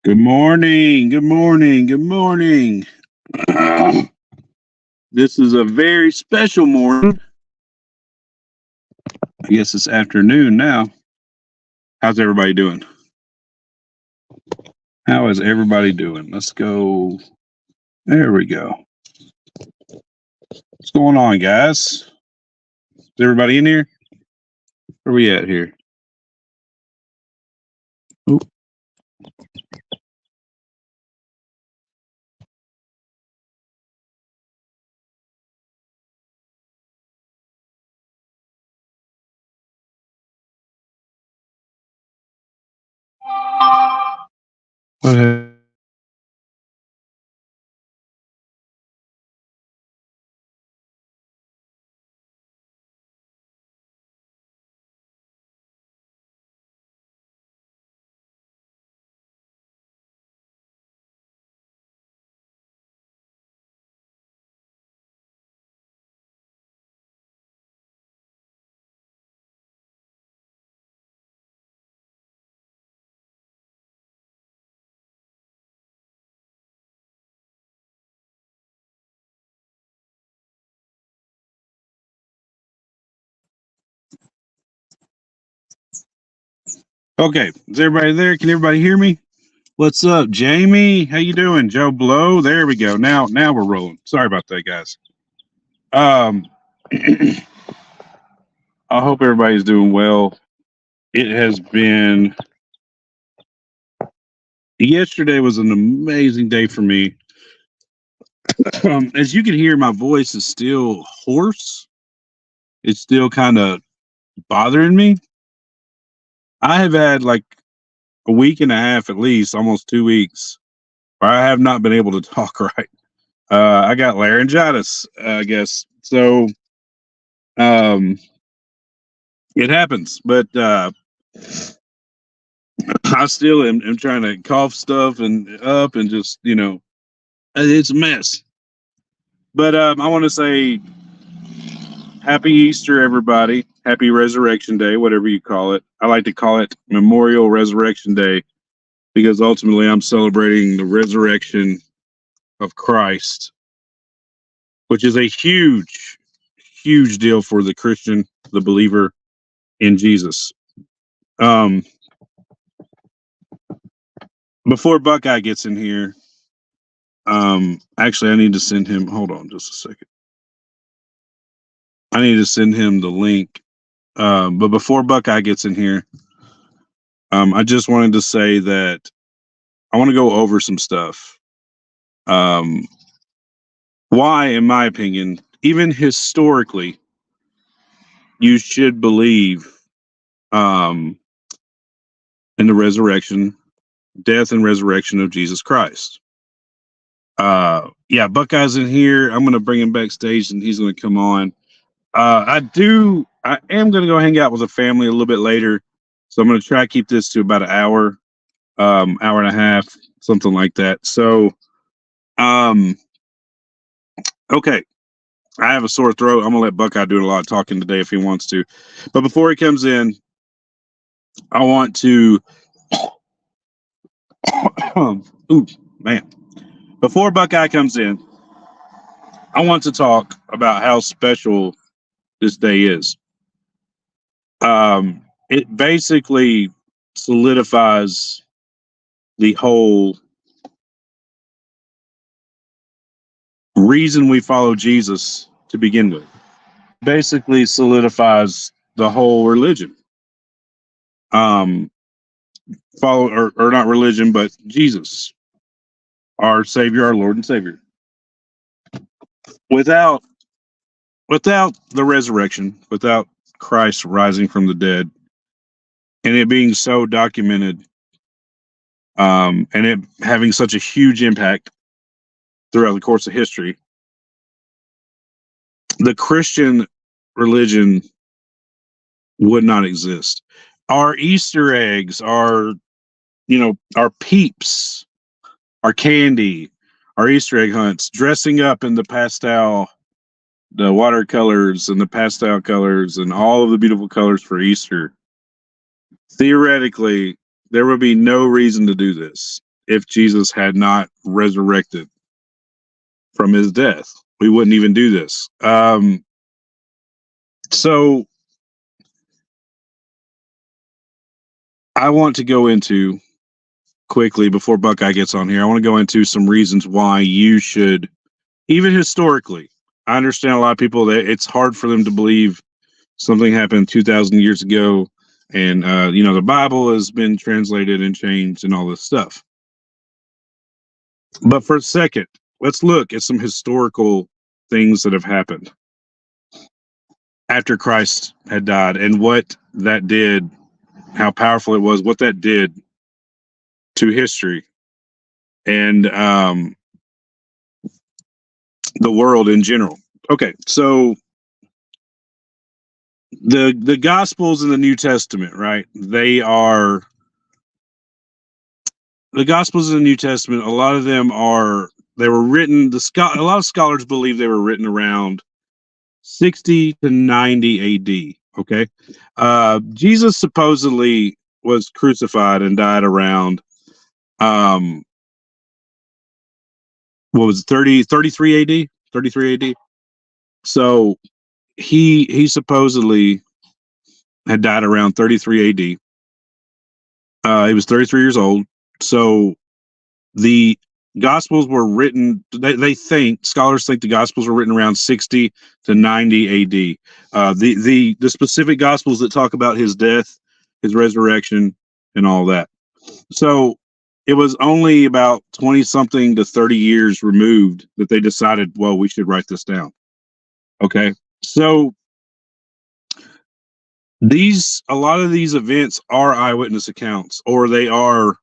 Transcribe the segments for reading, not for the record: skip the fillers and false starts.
Good morning. Good morning. Good morning. This is a very special morning. I guess it's afternoon now. How's everybody doing? How is everybody doing? Let's go. There we go. What's going on, guys? Is everybody in here? Where are we at here? Oop. What happened? Okay, is everybody there? Can everybody hear me? What's up, Jamie? How you doing? Joe Blow. There we go. Now we're rolling. Sorry about that, guys. I hope everybody's doing well. It has been. Yesterday was an amazing day for me. As you can hear, my voice is still hoarse. It's still kind of bothering me. I have had like a week and a half, at least, almost 2 weeks, where I have not been able to talk right. I got laryngitis, I guess. So, it happens, but I still am trying to cough stuff and up and just, it's a mess. But I want to say happy Easter, everybody. Happy Resurrection Day, whatever you call it. I like to call it Memorial Resurrection Day because ultimately I'm celebrating the resurrection of Christ, which is a huge, huge deal for the Christian, the believer in Jesus. Before Buckeye gets in here, actually, I need to send him. Hold on just a second. I need to send him the link. But before Buckeye gets in here, I just wanted to say that I want to go over some stuff. Why, in my opinion, even historically, you should believe in the resurrection, death and resurrection of Jesus Christ. Yeah, Buckeye's in here. I'm going to bring him backstage and he's going to come on. I am going to go hang out with the family a little bit later. So I'm going to try to keep this to about an hour, hour and a half, something like that. So, okay. I have a sore throat. I'm going to let Buckeye do a lot of talking today if he wants to. But before he comes in, I want to. Ooh, man. Before Buckeye comes in, I want to talk about how special this day is. It basically solidifies the whole reason we follow Jesus to begin with. Basically solidifies the whole religion. Follow or not religion, but Jesus, our Savior, our Lord and Savior. Without the resurrection, without Christ rising from the dead, and it being so documented, and it having such a huge impact throughout the course of history, the Christian religion would not exist. Our Easter eggs, our peeps, our candy, our Easter egg hunts, dressing up in the watercolors and the pastel colors and all of the beautiful colors for Easter. Theoretically, there would be no reason to do this if Jesus had not resurrected from his death. We wouldn't even do this. So I want to go into quickly before Buckeye gets on here. I want to go into some reasons why you should, even historically. I understand a lot of people that it's hard for them to believe something happened 2,000 years ago, and the Bible has been translated and changed and all this stuff. But for a second, let's look at some historical things that have happened after Christ had died and what that did, how powerful it was, what that did to history and the world in general. Okay, so the Gospels in the New Testament, right? The Gospels in the New Testament. A lot of them they were written. A lot of scholars believe they were written around 60 to 90 A.D. Okay, Jesus supposedly was crucified and died around what was it, 33 AD? 33 AD. So he supposedly had died around 33 AD. He was 33 years old. So the Gospels were written, scholars think the Gospels were written around 60 to 90 AD. The specific Gospels that talk about his death, his resurrection, and all that. So it was only about 20 something to 30 years removed that they decided, well, we should write this down. Okay. So a lot of these events are eyewitness accounts, or they are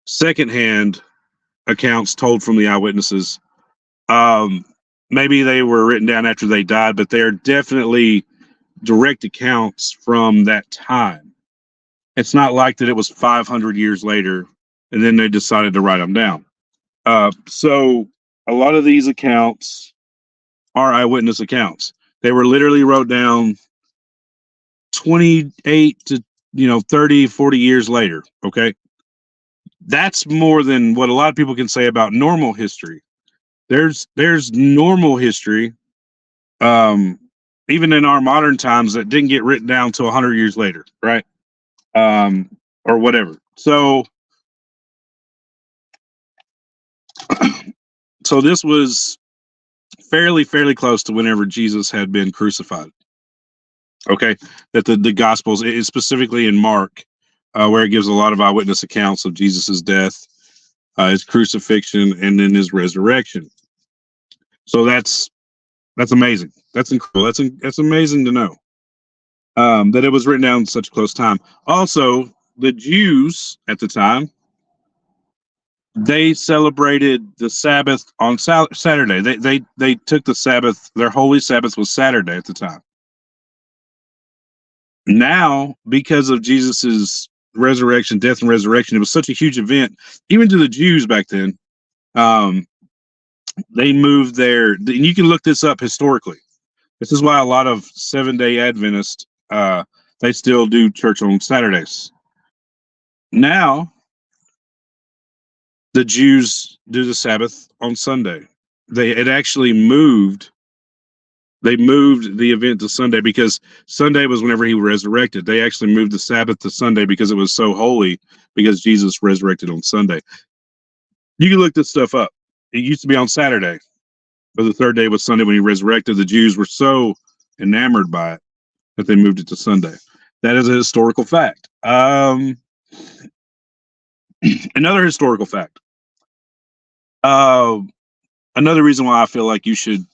secondhand accounts told from the eyewitnesses. Maybe they were written down after they died, but they are definitely direct accounts from that time. It's not like that it was 500 years later and then they decided to write them down. So a lot of these accounts are eyewitness accounts. They were literally wrote down 28 to 30, 40 years later. Okay. That's more than what a lot of people can say about normal history. There's normal history, even in our modern times, that didn't get written down till 100 years later, right? Or whatever. So this was fairly close to whenever Jesus had been crucified. Okay, that the Gospels, is specifically in Mark, where it gives a lot of eyewitness accounts of Jesus's death, his crucifixion, and then his resurrection. So that's amazing. That's incredible. That's amazing to know that it was written down in such a close time. Also, the Jews at the time, they celebrated the Sabbath on Saturday. They took the Sabbath. Their holy Sabbath was Saturday at the time. Now, because of Jesus's resurrection, death and resurrection, it was such a huge event, even to the Jews back then. They moved there. And you can look this up historically. This is why a lot of Seventh-day Adventists, they still do church on Saturdays. Now, the Jews do the Sabbath on Sunday. It actually moved. They moved the event to Sunday because Sunday was whenever he resurrected. They actually moved the Sabbath to Sunday because it was so holy, because Jesus resurrected on Sunday. You can look this stuff up. It used to be on Saturday, but the third day was Sunday when he resurrected. The Jews were so enamored by it that they moved it to Sunday. That is a historical fact. Another historical fact. Another reason why I feel like you should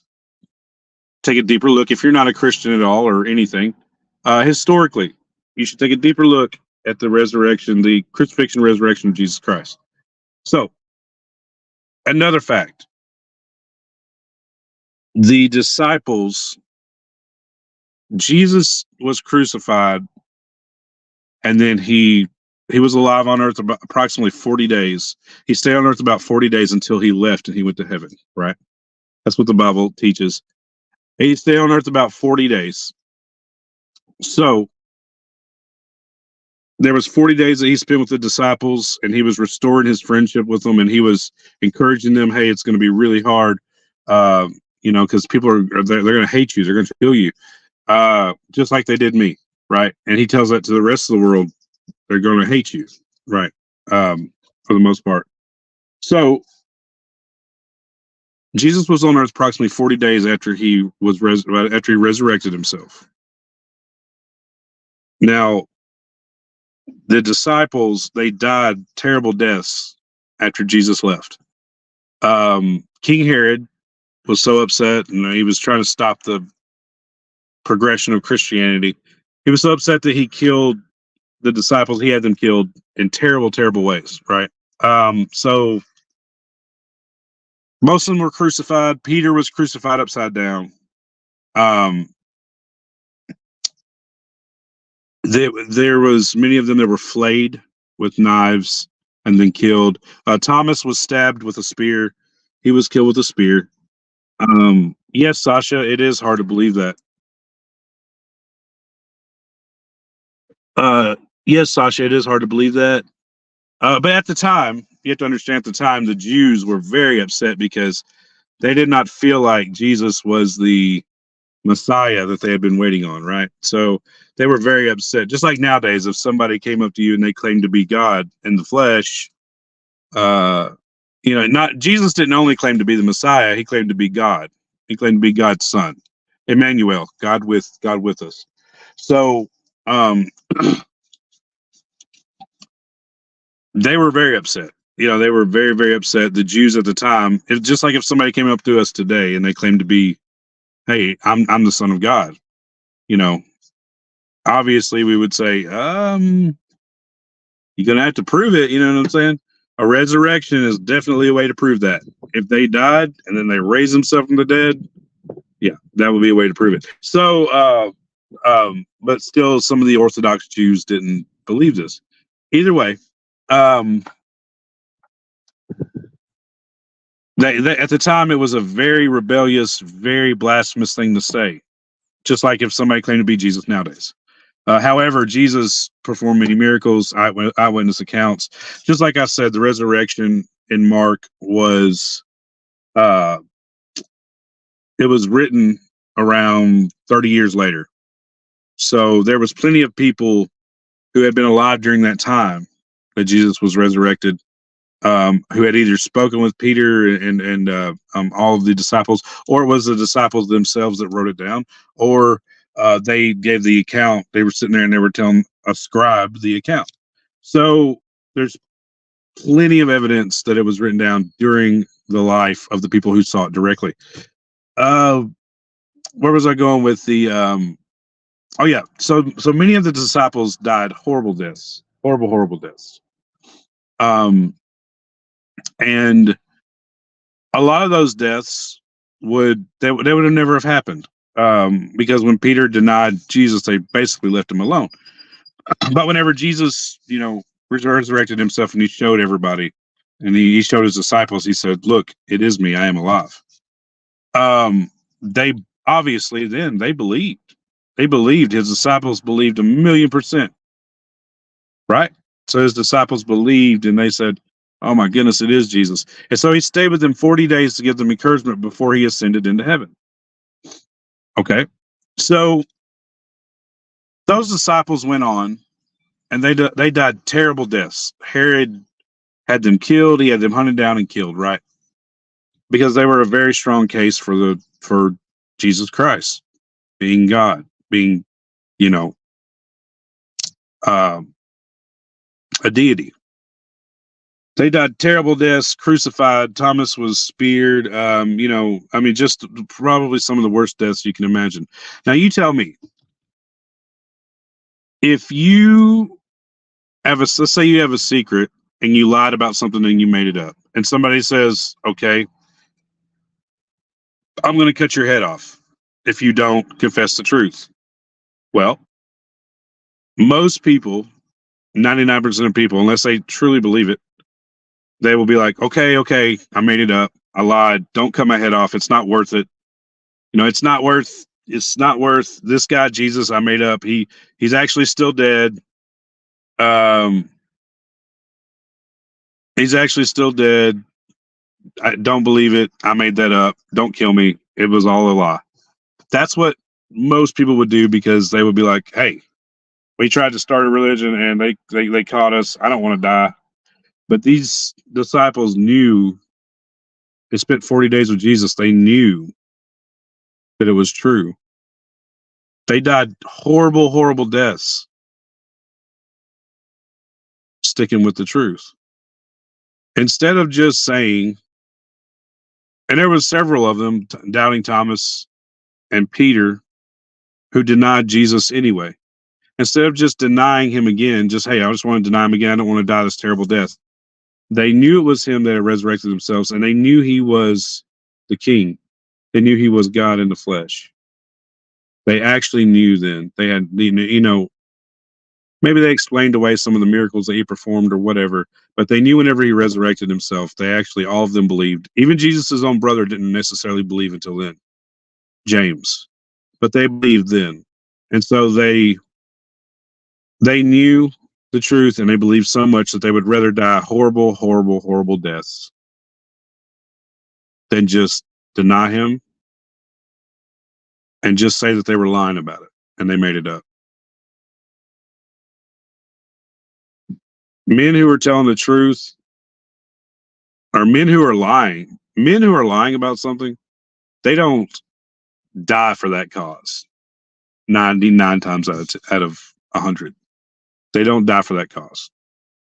take a deeper look, if you're not a Christian at all or anything, historically, you should take a deeper look at the resurrection, the crucifixion, resurrection of Jesus Christ. So, another fact: the disciples, Jesus was crucified, and then he was alive on earth about approximately 40 days. He stayed on earth about 40 days until he left and he went to heaven, right? That's what the Bible teaches. He stayed on earth about 40 days. So there was 40 days that he spent with the disciples, and he was restoring his friendship with them, and he was encouraging them, hey, it's going to be really hard, because people they're going to hate you, they're going to kill you, just like they did me, right? And he tells that to the rest of the world, they're going to hate you, right? For the most part. So Jesus was on earth approximately 40 days after he was after he resurrected himself. Now, the disciples, they died terrible deaths after Jesus left. King Herod was so upset, and he was trying to stop the progression of Christianity. He was so upset that he killed the disciples. He had them killed in terrible, terrible ways, right? So most of them were crucified. Peter was crucified upside down. There was many of them that were flayed with knives and then killed. Thomas was stabbed with a spear. He was killed with a spear. Yes, Sasha, it is hard to believe that. Yes, Sasha, it is hard to believe that. But at the time, you have to understand, at the time, the Jews were very upset because they did not feel like Jesus was the Messiah that they had been waiting on, right? So they were very upset. Just like nowadays, if somebody came up to you and they claimed to be God in the flesh, not Jesus didn't only claim to be the Messiah; he claimed to be God. He claimed to be God's son, Emmanuel, God with us. So they were very upset. They were very, very upset. The Jews at the time, it's just like if somebody came up to us today and they claimed to be, hey, I'm the son of God. Obviously we would say, you're gonna have to prove it. You know what I'm saying? A resurrection is definitely a way to prove that. If they died and then they raised themselves from the dead, yeah, that would be a way to prove it. So, but still, some of the Orthodox Jews didn't believe this. Either way, they at the time it was a very rebellious, very blasphemous thing to say. Just like if somebody claimed to be Jesus nowadays. However, Jesus performed many miracles, eyewitness accounts. Just like I said, the resurrection in Mark was, it was written around 30 years later. So there was plenty of people who had been alive during that time that Jesus was resurrected, who had either spoken with Peter and all of the disciples, or it was the disciples themselves that wrote it down, or they gave the account. They were sitting there and they were telling a scribe the account. So there's plenty of evidence that it was written down during the life of the people who saw it directly. Where was I going with the? Oh yeah, so many of the disciples died horrible deaths, horrible deaths. And a lot of those deaths would have never have happened, because when Peter denied Jesus, they basically left him alone. But whenever Jesus, resurrected himself and he showed everybody, and he showed his disciples, he said, "Look, it is me. I am alive." They obviously then they believed. They believed. His disciples believed 1,000,000%. Right? So his disciples believed, and they said, "Oh my goodness, it is Jesus." And so he stayed with them 40 days to give them encouragement before he ascended into heaven. Okay. So those disciples went on, and they died terrible deaths. Herod had them killed. He had them hunted down and killed, right? Because they were a very strong case for Jesus Christ being God, being, a deity. They died terrible deaths, crucified. Thomas was speared. Just probably some of the worst deaths you can imagine. Now, you tell me, if you let's say you have a secret and you lied about something and you made it up, and somebody says, "Okay, I'm going to cut your head off if you don't confess the truth." Well, most people, 99% of people, unless they truly believe it, they will be like, okay, I made it up. I lied. Don't cut my head off. It's not worth it. It's not worth this guy, Jesus, I made up. He's actually still dead. Um, he's actually still dead. I don't believe it. I made that up. Don't kill me. It was all a lie. That's what most people would do because they would be like, hey, we tried to start a religion and they caught us. I don't want to die. But these disciples knew, they spent 40 days with Jesus. They knew that it was true. They died horrible, horrible deaths sticking with the truth. Instead of just saying, and there was several of them, doubting Thomas and Peter, who denied Jesus anyway. Instead of just denying him again, just, hey, I just want to deny him again. I don't want to die this terrible death. They knew it was him that had resurrected themselves, and they knew he was the king. They knew he was God in the flesh. They actually knew then. They had, maybe they explained away some of the miracles that he performed or whatever, but they knew whenever he resurrected himself, they actually, all of them believed. Even Jesus' own brother didn't necessarily believe until then, James, but they believed then. And so they knew the truth, and they believed so much that they would rather die horrible, horrible, horrible deaths than just deny him and just say that they were lying about it and they made it up. Men who are telling the truth are men who are lying. Men who are lying about something, they don't die for that cause. 99 times out of 100. They don't die for that cause.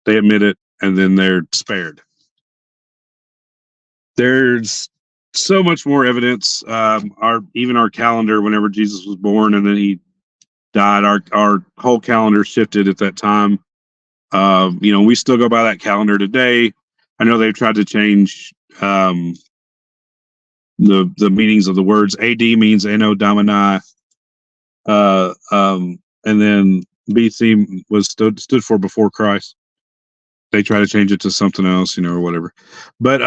They admit it and then they're spared. There's so much more evidence. Even our calendar, whenever Jesus was born and then he died, our whole calendar shifted at that time. We still go by that calendar today. I know they've tried to change the meanings of the words. AD means Anno Domini, and then BC was stood for before Christ. They try to change it to something else, or whatever. But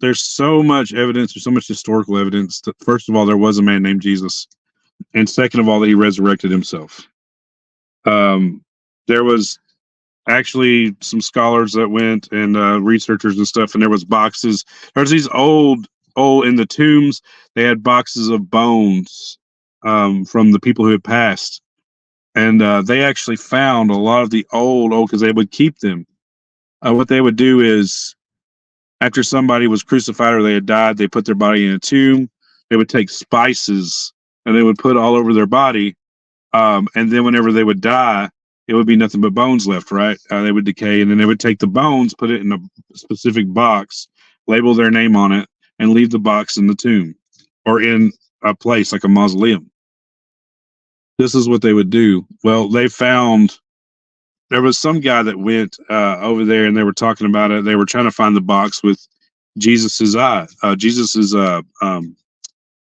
there's so much evidence, there's so much historical evidence that, first of all, there was a man named Jesus, and second of all, that he resurrected himself. There was actually some scholars that went and researchers and stuff, and there was boxes. There's these old in the tombs. They had boxes of bones from the people who had passed, and they actually found a lot of the old because they would keep them. What they would do is, after somebody was crucified or they had died, they put their body in a tomb. They would take spices and they would put all over their body, and then whenever they would die, it would be nothing but bones left, right? They would decay, and then they would take the bones, put it in a specific box, label their name on it, and leave the box in the tomb or in a place like a mausoleum. This is what they would do. Well, they found, there was some guy that went over there, and they were talking about it. They were trying to find the box with Jesus's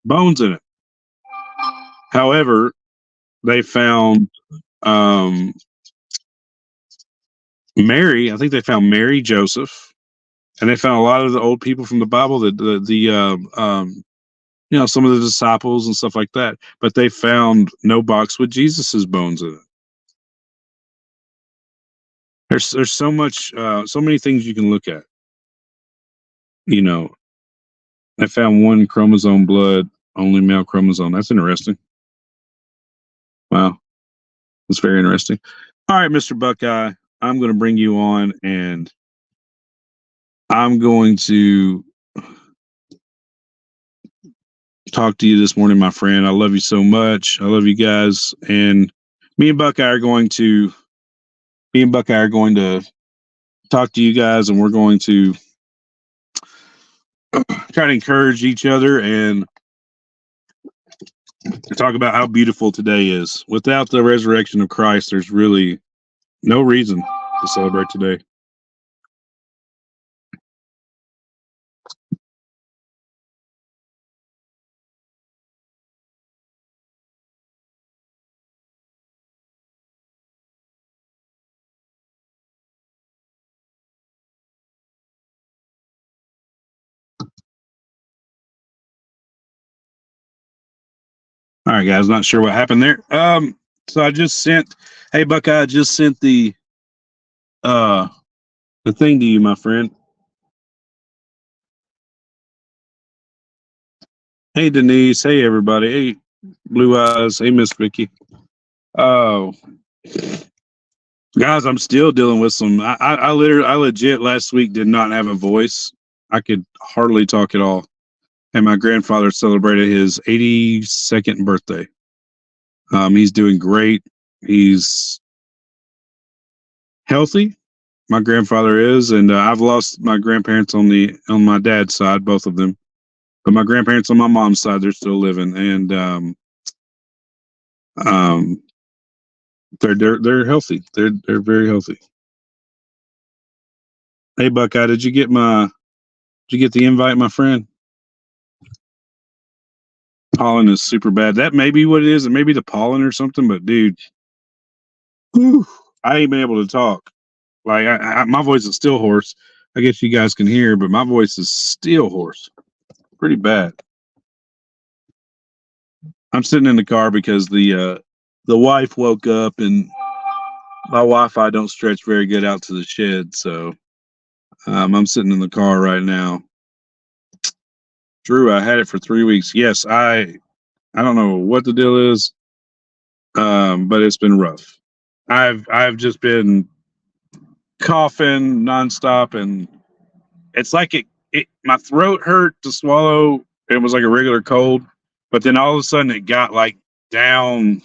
bones in it. However, they found Mary. I think they found Mary, Joseph, and they found a lot of the old people from the Bible, some of the disciples and stuff like that. But they found no box with Jesus's bones in it. There's so much, so many things you can look at. I found one chromosome blood, only male chromosome. That's interesting. Wow, that's very interesting. All right, Mr. Buckeye, I'm going to bring you on, and I'm going to talk to you this morning, my friend. I love you so much. I love you guys, and me and Buckeye are going to talk to you guys, and we're going to try to encourage each other and talk about how beautiful today is. Without the resurrection of Christ, there's really no reason to celebrate today. All right, guys, not sure what happened there. So I just sent, hey Buckeye, I just sent the thing to you, my friend. Hey Denise, hey everybody, hey Blue Eyes, hey Miss Vicky. Oh, guys, I'm still dealing with some. I legit last week did not have a voice. I could hardly talk at all. And my grandfather celebrated his 82nd birthday. He's doing great. He's healthy. My grandfather is, and I've lost my grandparents on my dad's side, both of them. But my grandparents on my mom's side, they're still living, and they're healthy. They're very healthy. Hey Buckeye, did you get the invite, my friend? Pollen is super bad. That may be what it is. It may be the pollen or something, but dude, whew, I ain't been able to talk. Like my voice is still hoarse. I guess you guys can hear, but my voice is still hoarse. Pretty bad. I'm sitting in the car because the wife woke up and my Wi-Fi don't stretch very good out to the shed, so I'm sitting in the car right now. Drew, I had it for 3 weeks. Yes, I don't know what the deal is, but it's been rough. I've just been coughing nonstop, and it's like it my throat hurt to swallow. It was like a regular cold, but then all of a sudden it got like down,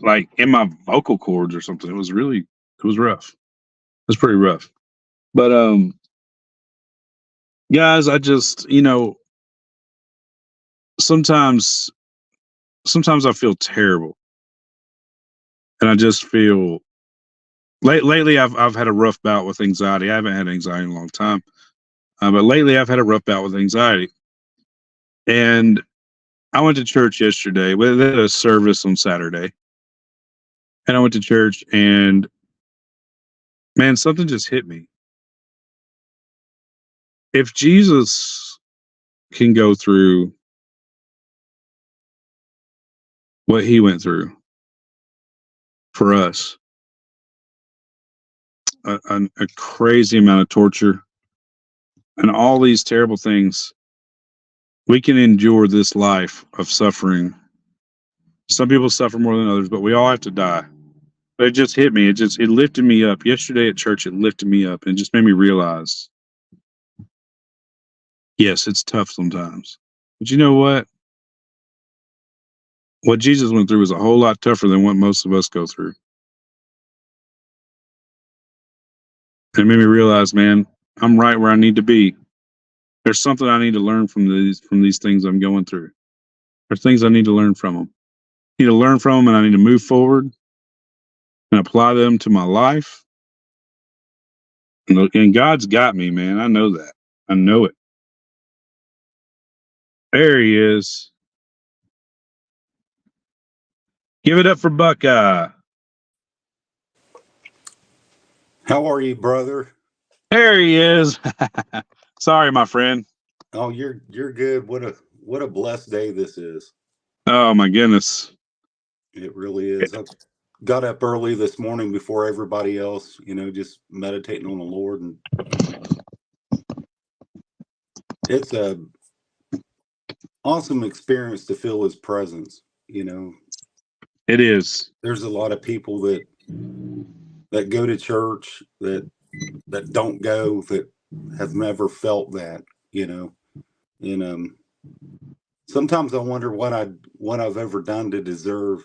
like in my vocal cords or something. It was rough. It was pretty rough. But guys, I just sometimes I feel terrible, and I just feel lately I've had a rough bout with anxiety. I haven't had anxiety in a long time, but lately I've had a rough bout with anxiety, and I went to church yesterday. We had a service on Saturday, and I went to church, and man, something just hit me. If Jesus can go through what he went through for us, a crazy amount of torture and all these terrible things, we can endure this life of suffering. Some people suffer more than others, but we all have to die. But it just hit me. It lifted me up. Yesterday at church, it lifted me up and just made me realize, yes, it's tough sometimes. But you know what? What Jesus went through was a whole lot tougher than what most of us go through. And it made me realize, man, I'm right where I need to be. There's something I need to learn from these things I'm going through. There's things I need to learn from them. I need to learn from them, and I need to move forward and apply them to my life. And God's got me, man. I know that. I know it. There he is. Give it up for Buckeye. How are you, brother? There he is. Sorry, my friend. Oh, you're good. What a blessed day this is. Oh my goodness. It really is. I got up early this morning before everybody else, just meditating on the Lord, and it's a awesome experience to feel his presence. It is. There's a lot of people that go to church that don't go, that have never felt that, and sometimes I wonder what I've ever done to deserve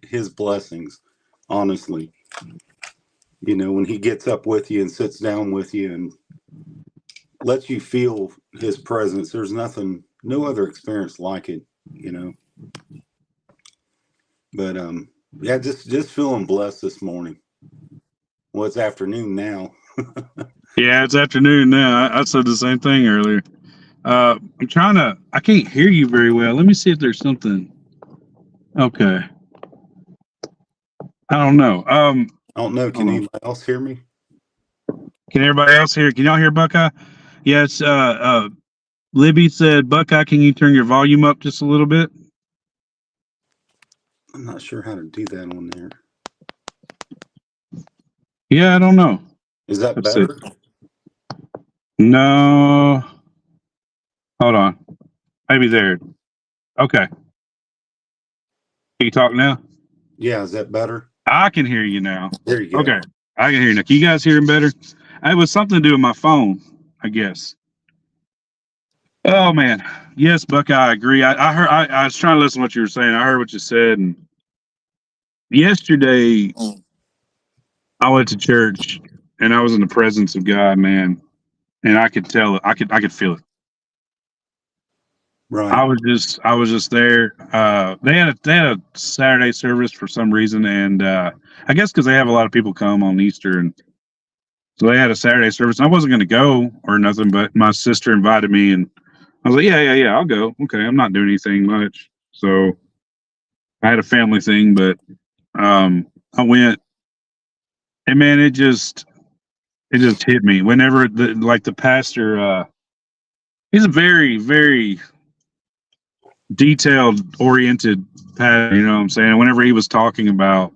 his blessings, honestly. When he gets up with you and sits down with you and lets you feel his presence, there's no other experience like it, But yeah, just feeling blessed this morning. Well, it's afternoon now. Yeah, it's afternoon now. I said the same thing earlier. I can't hear you very well. Let me see if there's something. Okay. I don't know. I don't know. Can anybody else hear me? Can everybody else hear? Can y'all hear Buckeye? Yes. Libby said, Buckeye, can you turn your volume up just a little bit? I'm not sure how to do that on there. Yeah, I don't know. Is that Let's better? see. No. Hold on. Maybe there. Okay. Can you talk now? Yeah, is that better? I can hear you now. There you go. Okay. I can hear you now. Can you guys hear him better? It was something to do with my phone, I guess. Oh man. Yes, Buck, I agree. I heard I was trying to listen to what you were saying. I heard what you said, and yesterday I went to church and I was in the presence of God, man. And I could tell it. I could feel it. Right. I was just there. They had a Saturday service for some reason, and I guess because they have a lot of people come on Easter, and so they had a Saturday service. I wasn't going to go or nothing, but my sister invited me, and I was like, yeah, I'll go. Okay, I'm not doing anything much, so I had a family thing, but I went, and man, it just hit me whenever the pastor. He's a very very detailed oriented pastor, you know what I'm saying? Whenever he was talking about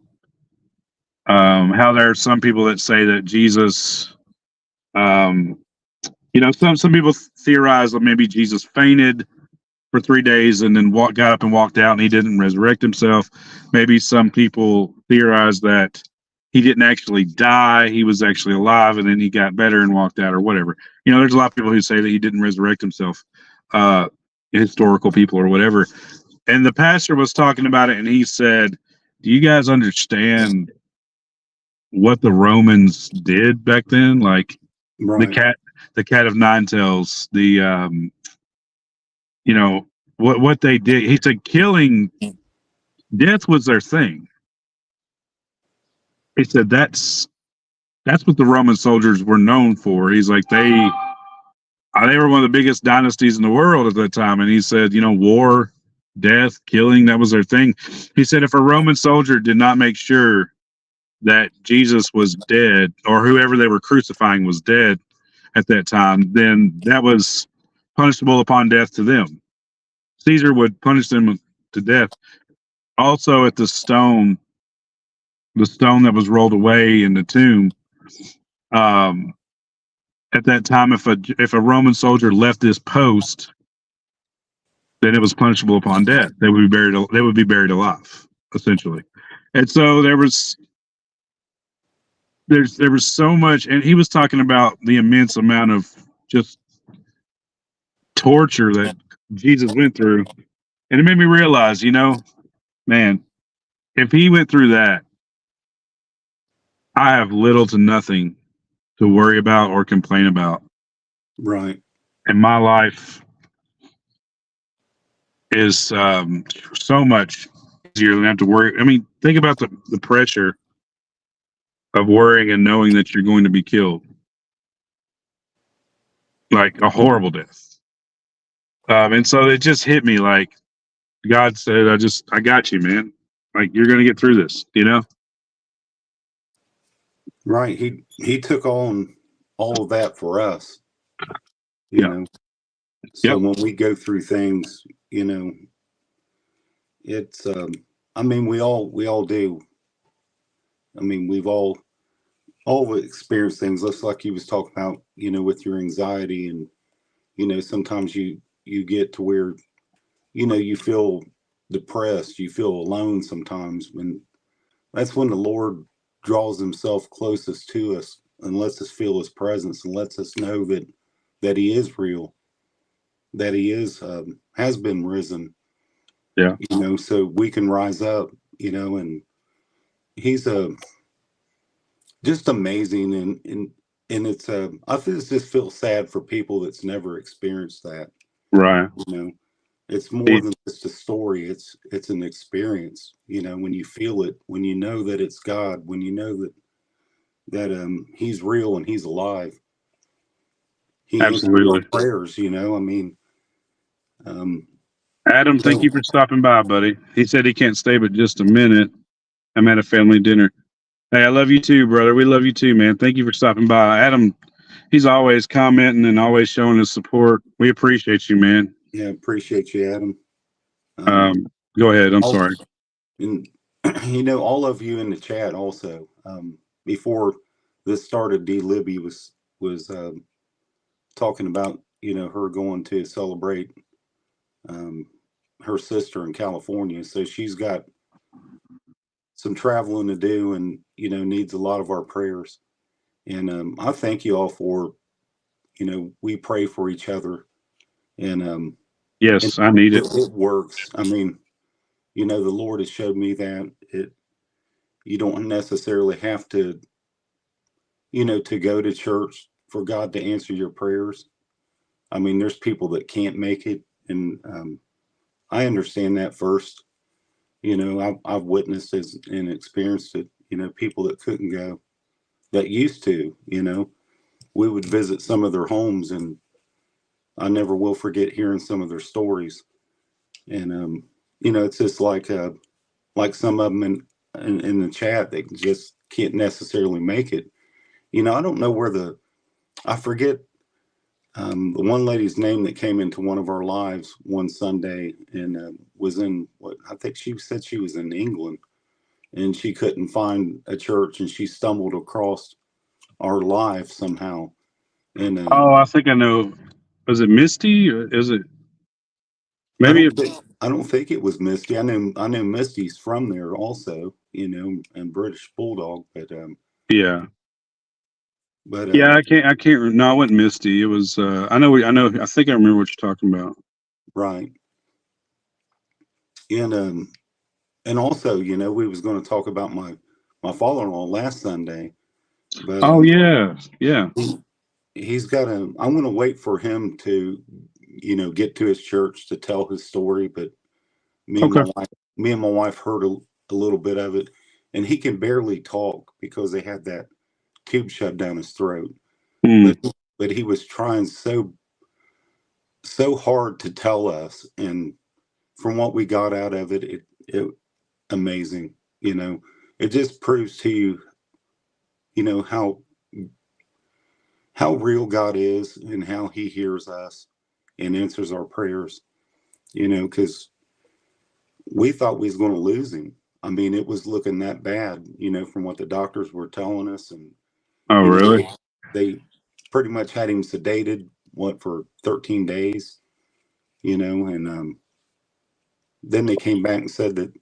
how there are some people that say that Jesus, um, some people theorize that maybe Jesus fainted for 3 days and then got up and walked out and he didn't resurrect himself. Maybe some people theorize that he didn't actually die, he was actually alive and then he got better and walked out or whatever. There's a lot of people who say that he didn't resurrect himself, historical people or whatever. And the pastor was talking about it and he said, do you guys understand what the Romans did back then? Like Right. the cat of nine tails, the what they did. He said killing, death was their thing. He said that's what the Roman soldiers were known for. He's like they were one of the biggest dynasties in the world at that time. And he said, war, death, killing, that was their thing. He said if a Roman soldier did not make sure that Jesus was dead or whoever they were crucifying was dead at that time, then that was punishable upon death to them. Caesar would punish them to death. Also at the stone that was rolled away in the tomb, at that time, if a Roman soldier left this post, then it was punishable upon death. They would be buried alive, essentially. And so there was so much, and he was talking about the immense amount of just torture that Jesus went through, and it made me realize, man, if he went through that, I have little to nothing to worry about or complain about. Right. And my life is so much easier than have to worry. I mean, think about the pressure of worrying and knowing that you're going to be killed, like a horrible death. And so it just hit me like God said, I got you, man. Like you're going to get through this, Right. He took on all of that for us, you know. So when we go through things, it's I mean we all do. I mean we've all experienced things just like you was talking about, with your anxiety and sometimes you get to where you feel depressed, you feel alone sometimes, when that's when the Lord draws himself closest to us and lets us feel his presence and lets us know that he is real, that he has been risen. Yeah. So we can rise up, and he's just amazing. And it's I just feel sad for people that's never experienced that. Right. It's more than just a story. It's an experience, when you feel it, when you know that it's God, when you know that he's real and he's alive. He answers our prayers, I mean, Adam, thank you for stopping by, buddy. He said he can't stay but just a minute. I'm at a family dinner. Hey, I love you too, brother. We love you too, man. Thank you for stopping by. Adam, he's always commenting and always showing his support. We appreciate you, man. Yeah, appreciate you, Adam. Go ahead. I'm sorry. And all of you in the chat also. Before this started, D. Libby was talking about her going to celebrate um, her sister in California. So she's got some traveling to do, and needs a lot of our prayers. And I thank you all for we pray for each other, and Yes, I need it. it works. I mean, the Lord has showed me that you don't necessarily have to to go to church for God to answer your prayers. I mean, there's people that can't make it, and I understand that first. I've witnessed and experienced it. People that couldn't go, that used to. We would visit some of their homes, and I never will forget hearing some of their stories. And it's just like some of them in the chat, they just can't necessarily make it. I don't know I forget the one lady's name that came into one of our lives one Sunday, and was in what I think she said she was in England, and she couldn't find a church, and she stumbled across our live somehow. And Oh, I think I know. Was it Misty? Or is it I maybe? don't think I don't think it was Misty. I know Misty's from there also, and British Bulldog, Yeah, but yeah. I can't. No, it wasn't Misty. It was. I know. I know. I think I remember what you're talking about. right. And and also, we was going to talk about my father-in-law last Sunday, but Oh yeah, yeah. he's got a. I'm going to wait for him to, get to his church to tell his story. But me and Okay. my wife, me and my wife heard a little bit of it, and he can barely talk because they had that tube shoved down his throat. Mm. But he was trying so hard to tell us, and from what we got out of it, it amazing. It just proves to you, how real God is and how He hears us and answers our prayers. Because we thought we was going to lose him. I mean, it was looking that bad, from what the doctors were telling us, and Oh you know really? they pretty much had him sedated for 13 days, and then they came back and said that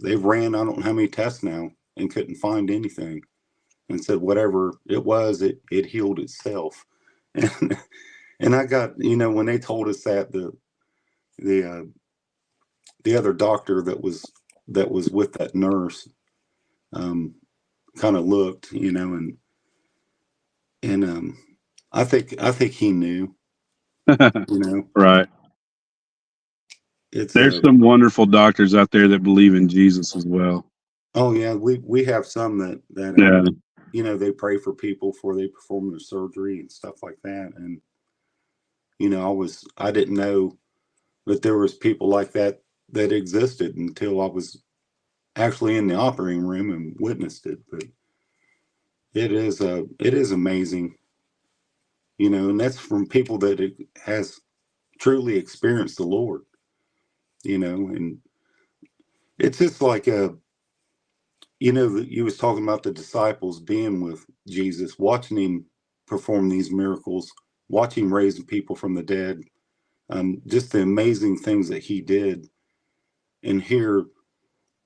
they've ran I don't know how many tests now and couldn't find anything, and said whatever it was, it healed itself. and and I got, when they told us that, the the other doctor that was with that nurse, um, kind of looked, and I think he knew, you know, Right. it's There's some wonderful doctors out there that believe in Jesus as well. oh yeah, we have some that Yeah. they pray for people before they perform their surgery and stuff like that. And I didn't know that there was people like that existed until I was actually in the operating room and witnessed it. But it is amazing, and that's from people that has truly experienced the Lord, and it's just like you was talking about the disciples being with Jesus, watching him perform these miracles, watching him raising people from the dead, just the amazing things that he did. And here,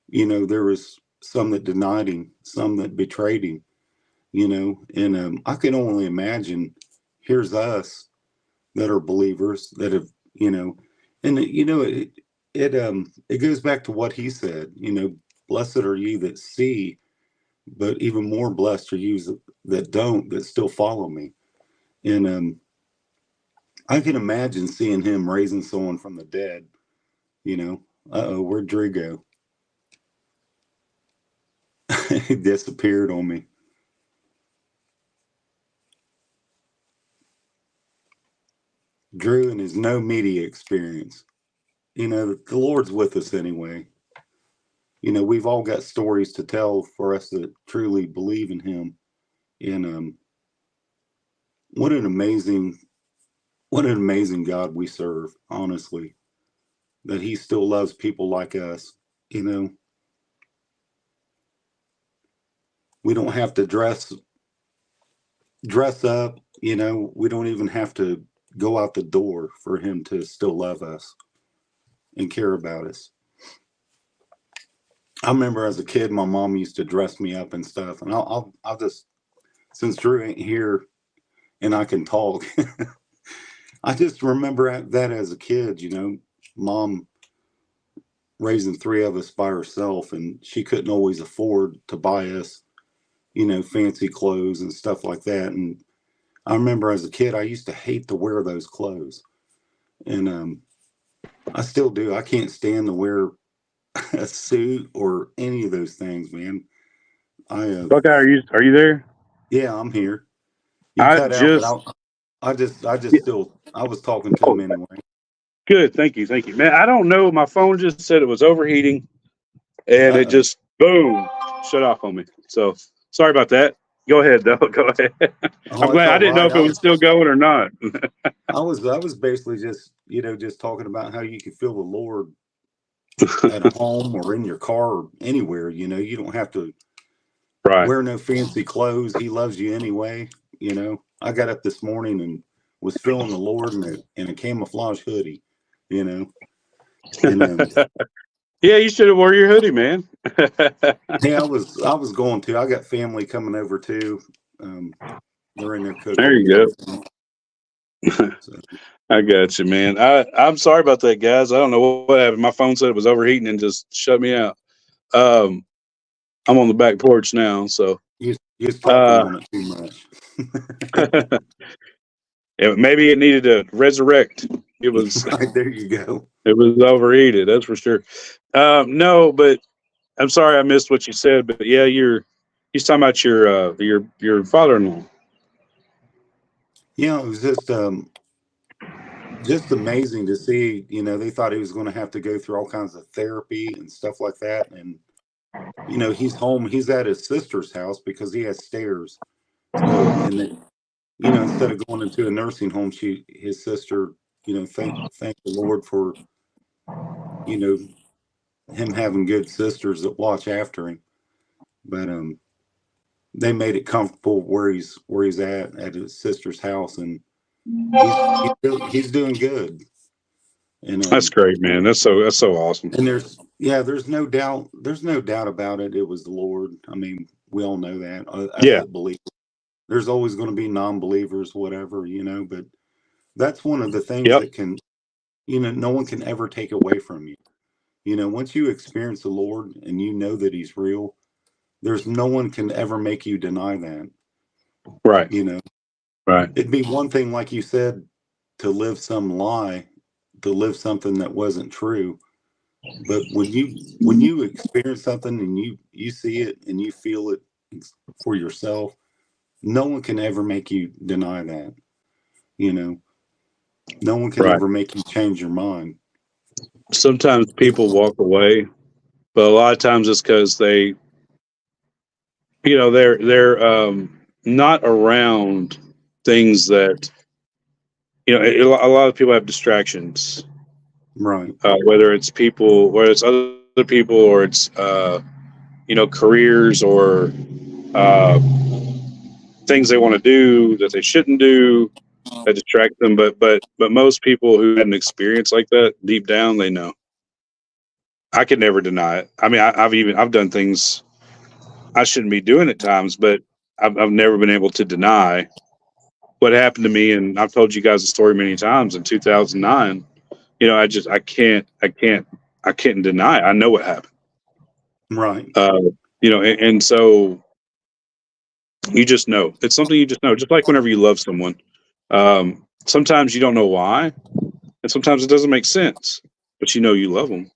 there was some that denied him, some that betrayed him, and I can only imagine, here's us that are believers that have, and it goes back to what he said, blessed are you that see, but even more blessed are you that don't, that still follow me. And I can imagine seeing him raising someone from the dead. Where'd Drew go? He disappeared on me. Drew and his no media experience. The Lord's with us anyway. We've all got stories to tell for us that truly believe in him. And what an amazing God we serve, honestly, that he still loves people like us. You know, we don't have to dress up. You know, we don't even have to go out the door for him to still love us and care about us. I remember as a kid, my mom used to dress me up and stuff, and I'll just, since Drew ain't here and I can talk, I just remember that as a kid. You know, mom raising three of us by herself, and she couldn't always afford to buy us, you know, fancy clothes and stuff like that. And I remember as a kid, I used to hate to wear those clothes, and I still do. I can't stand to wear a suit or any of those things, man. Buckeye, are you there? Yeah, I'm here. You I cut out, but just I just still, I was talking to him anyway. good. Thank you, man. I don't know. My phone just said it was overheating, and it Uh-oh. just boom shut off on me. So sorry about that. Go ahead, though. Go ahead. I'm Oh, it's glad. I all didn't know right. if it was still going or not. I was basically just, you know, just talking about how you can feel the Lord at home or in your car or anywhere. You know, you don't have to Right. wear no fancy clothes. He loves you anyway. You know, I got up this morning and was feeling the Lord in a camouflage hoodie, you know, and Yeah, you should have wore your hoodie, man. yeah, I was going to. I got family coming over too. They're in there There cooking and you everything. go. So, I got you, man. I'm sorry about that, guys. I don't know what happened. My phone said it was overheating and just shut me out. Um, I'm on the back porch now, so you was talking uh, on it too much. maybe it needed to resurrect. It was Right, there you go. it was overheated. That's for sure. No, but I'm sorry I missed what you said. But yeah, he's talking about your father-in-law. You know, it was just amazing to see. You know, they thought he was going to have to go through all kinds of therapy and stuff like that, and you know, he's home. He's at his sister's house because he has stairs. So, and then, you know, instead of going into a nursing home, his sister, you know, thank the Lord for, you know, him having good sisters that watch after him. But they made it comfortable where he's at his sister's house, and he's doing good. And That's great, man. That's so awesome. and there's no doubt about it. It was the Lord. I mean, we all know that as Yeah. a believer. There's always going to be non-believers, whatever, you know, but that's one of the things Yep. that can, you know, no one can ever take away from you. You know, once you experience the Lord and you know that he's real, there's no one can ever make you deny that. Right. You know, Right. it'd be one thing, like you said, to live some lie, to live something that wasn't true. But when you experience something and you see it and you feel it for yourself, no one can ever make you deny that. You know, no one can Right. ever make you change your mind. Sometimes people walk away, but a lot of times it's because they're not around things that a lot of people have distractions, Right. whether it's people, whether it's other people, or it's careers, or uh, things they want to do that they shouldn't do that distract them. But most people who had an experience like that, deep down, they know. I could never deny it. I mean, I've done things I shouldn't be doing at times, but I've never been able to deny what happened to me. And I've told you guys the story many times. In 2009, I can't deny it. I know what happened. Right. And so you just know. It's something you just know. Just like whenever you love someone, sometimes you don't know why, and sometimes it doesn't make sense, but you love them.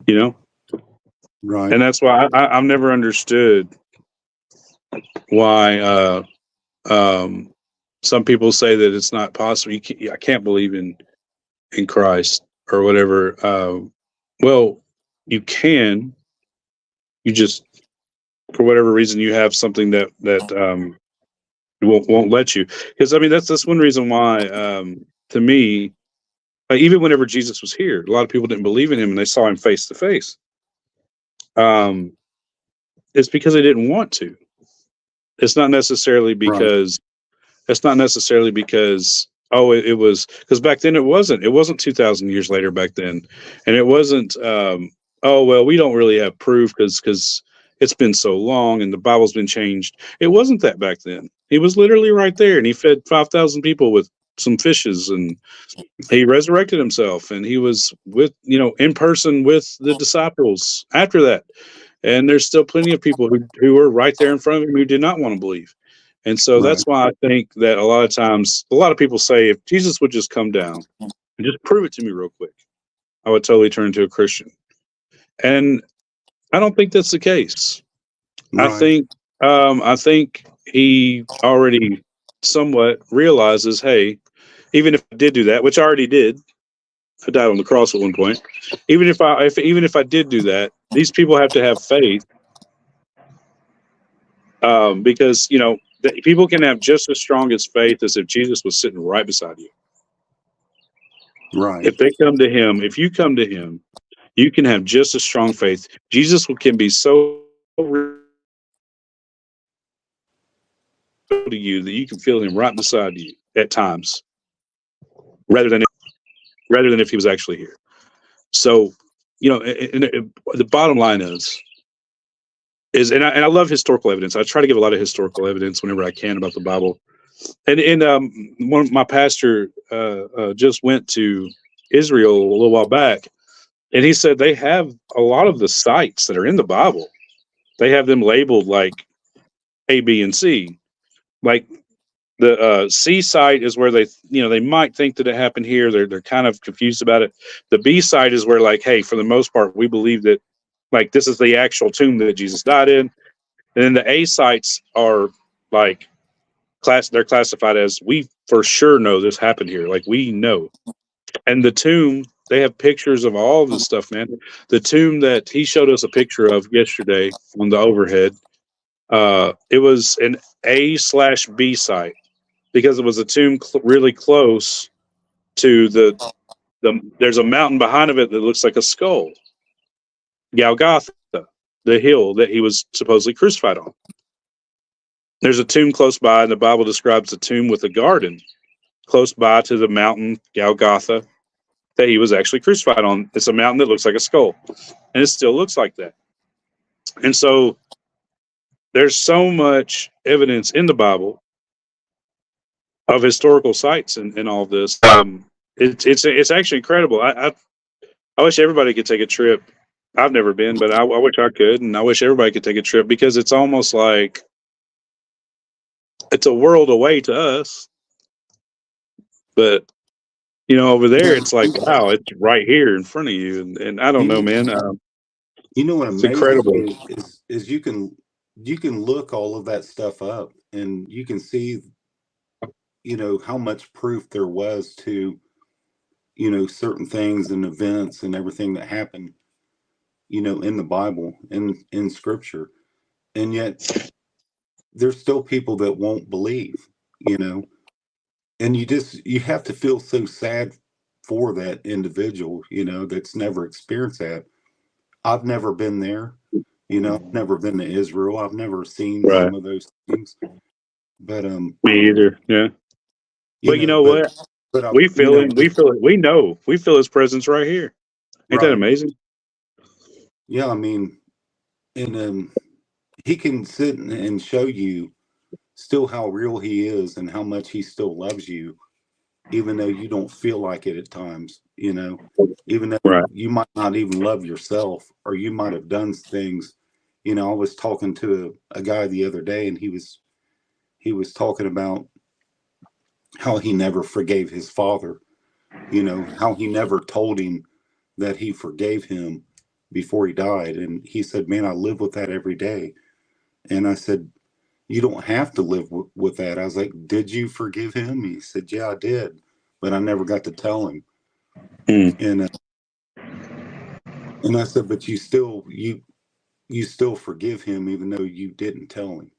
You know, Right. and that's why I've never understood why some people say that it's not possible. I can't believe in Christ or whatever. Well, you can. You just, for whatever reason, you have something that won't let you. Because I mean, that's one reason why, to me, even whenever Jesus was here, a lot of people didn't believe in him and they saw him face to face. It's because they didn't want to. It's not necessarily Right. because it was because back then it wasn't 2,000 years later back then, and it wasn't oh well, we don't really have proof because it's been so long and the Bible's been changed. It wasn't that back then. He was literally right there, and he fed 5,000 people with some fishes, and he resurrected himself, and he was with in person with the disciples after that. And there's still plenty of people who were right there in front of him who did not want to believe. And so Right. that's why I think that a lot of times, a lot of people say, if Jesus would just come down and just prove it to me real quick, I would totally turn into a Christian. And I don't think that's the case. I Right. think, I think he already somewhat realizes, hey, even if I did do that, which I already did, I died on the cross at one point. Even if I did do that, these people have to have faith, because people can have just as strong as faith as if Jesus was sitting right beside you. Right. If they come to him, if you come to him, you can have just as strong faith. Jesus can be so real to you that you can feel him right beside you at times, rather than if he was actually here. So, the bottom line and I love historical evidence. I try to give a lot of historical evidence whenever I can about the Bible. And one of my pastor just went to Israel a little while back, and he said they have a lot of the sites that are in the Bible. They have them labeled like A, B, and C. Like the C site is where they might think that it happened here. They're kind of confused about it. The B site is where, like, hey, for the most part, we believe that, like, this is the actual tomb that Jesus died in. And then the A sites are like they're classified as, we for sure know this happened here. Like, we know. And the tomb, they have pictures of all of this stuff, man. The tomb that he showed us a picture of yesterday on the overhead, it was an A/B site because it was a tomb really close to there's a mountain behind of it that looks like a skull. Golgotha, the hill that he was supposedly crucified on. There's a tomb close by, and the Bible describes the tomb with a garden close by to the mountain Golgotha that he was actually crucified on. It's a mountain that looks like a skull, and it still looks like that. And so there's so much evidence in the Bible of historical sites and all this. It's actually incredible. I wish everybody could take a trip. I've never been, but I wish I could, and I wish everybody could take a trip, because it's almost like it's a world away to us. But over there, it's like, wow, it's right here in front of you, and I don't know, You, man. you know what It's amazes incredible. me is you can look all of that stuff up, and you can see how much proof there was to certain things and events and everything that happened in the Bible and in Scripture, and yet there's still people that won't believe, and you have to feel so sad for that individual, that's never experienced that. I've never been there, I've never been to Israel. I've never seen Right. some of those things, but Me either. Yeah. you But you know, know but what? but I, We feel him. We feel it. We know. We feel his presence right here. Ain't that right, amazing? yeah, I mean, and he can sit and show you still how real he is and how much he still loves you, even though you don't feel like it at times, even though Right. you might not even love yourself, or you might have done things. I was talking to a guy the other day, and he was talking about how he never forgave his father, how he never told him that he forgave him before he died. And he said, man, I live with that every day. And I said, you don't have to live with that. I was like, did you forgive him? He said, yeah, I did, but I never got to tell him. Mm. And I said, but you still forgive him even though you didn't tell him.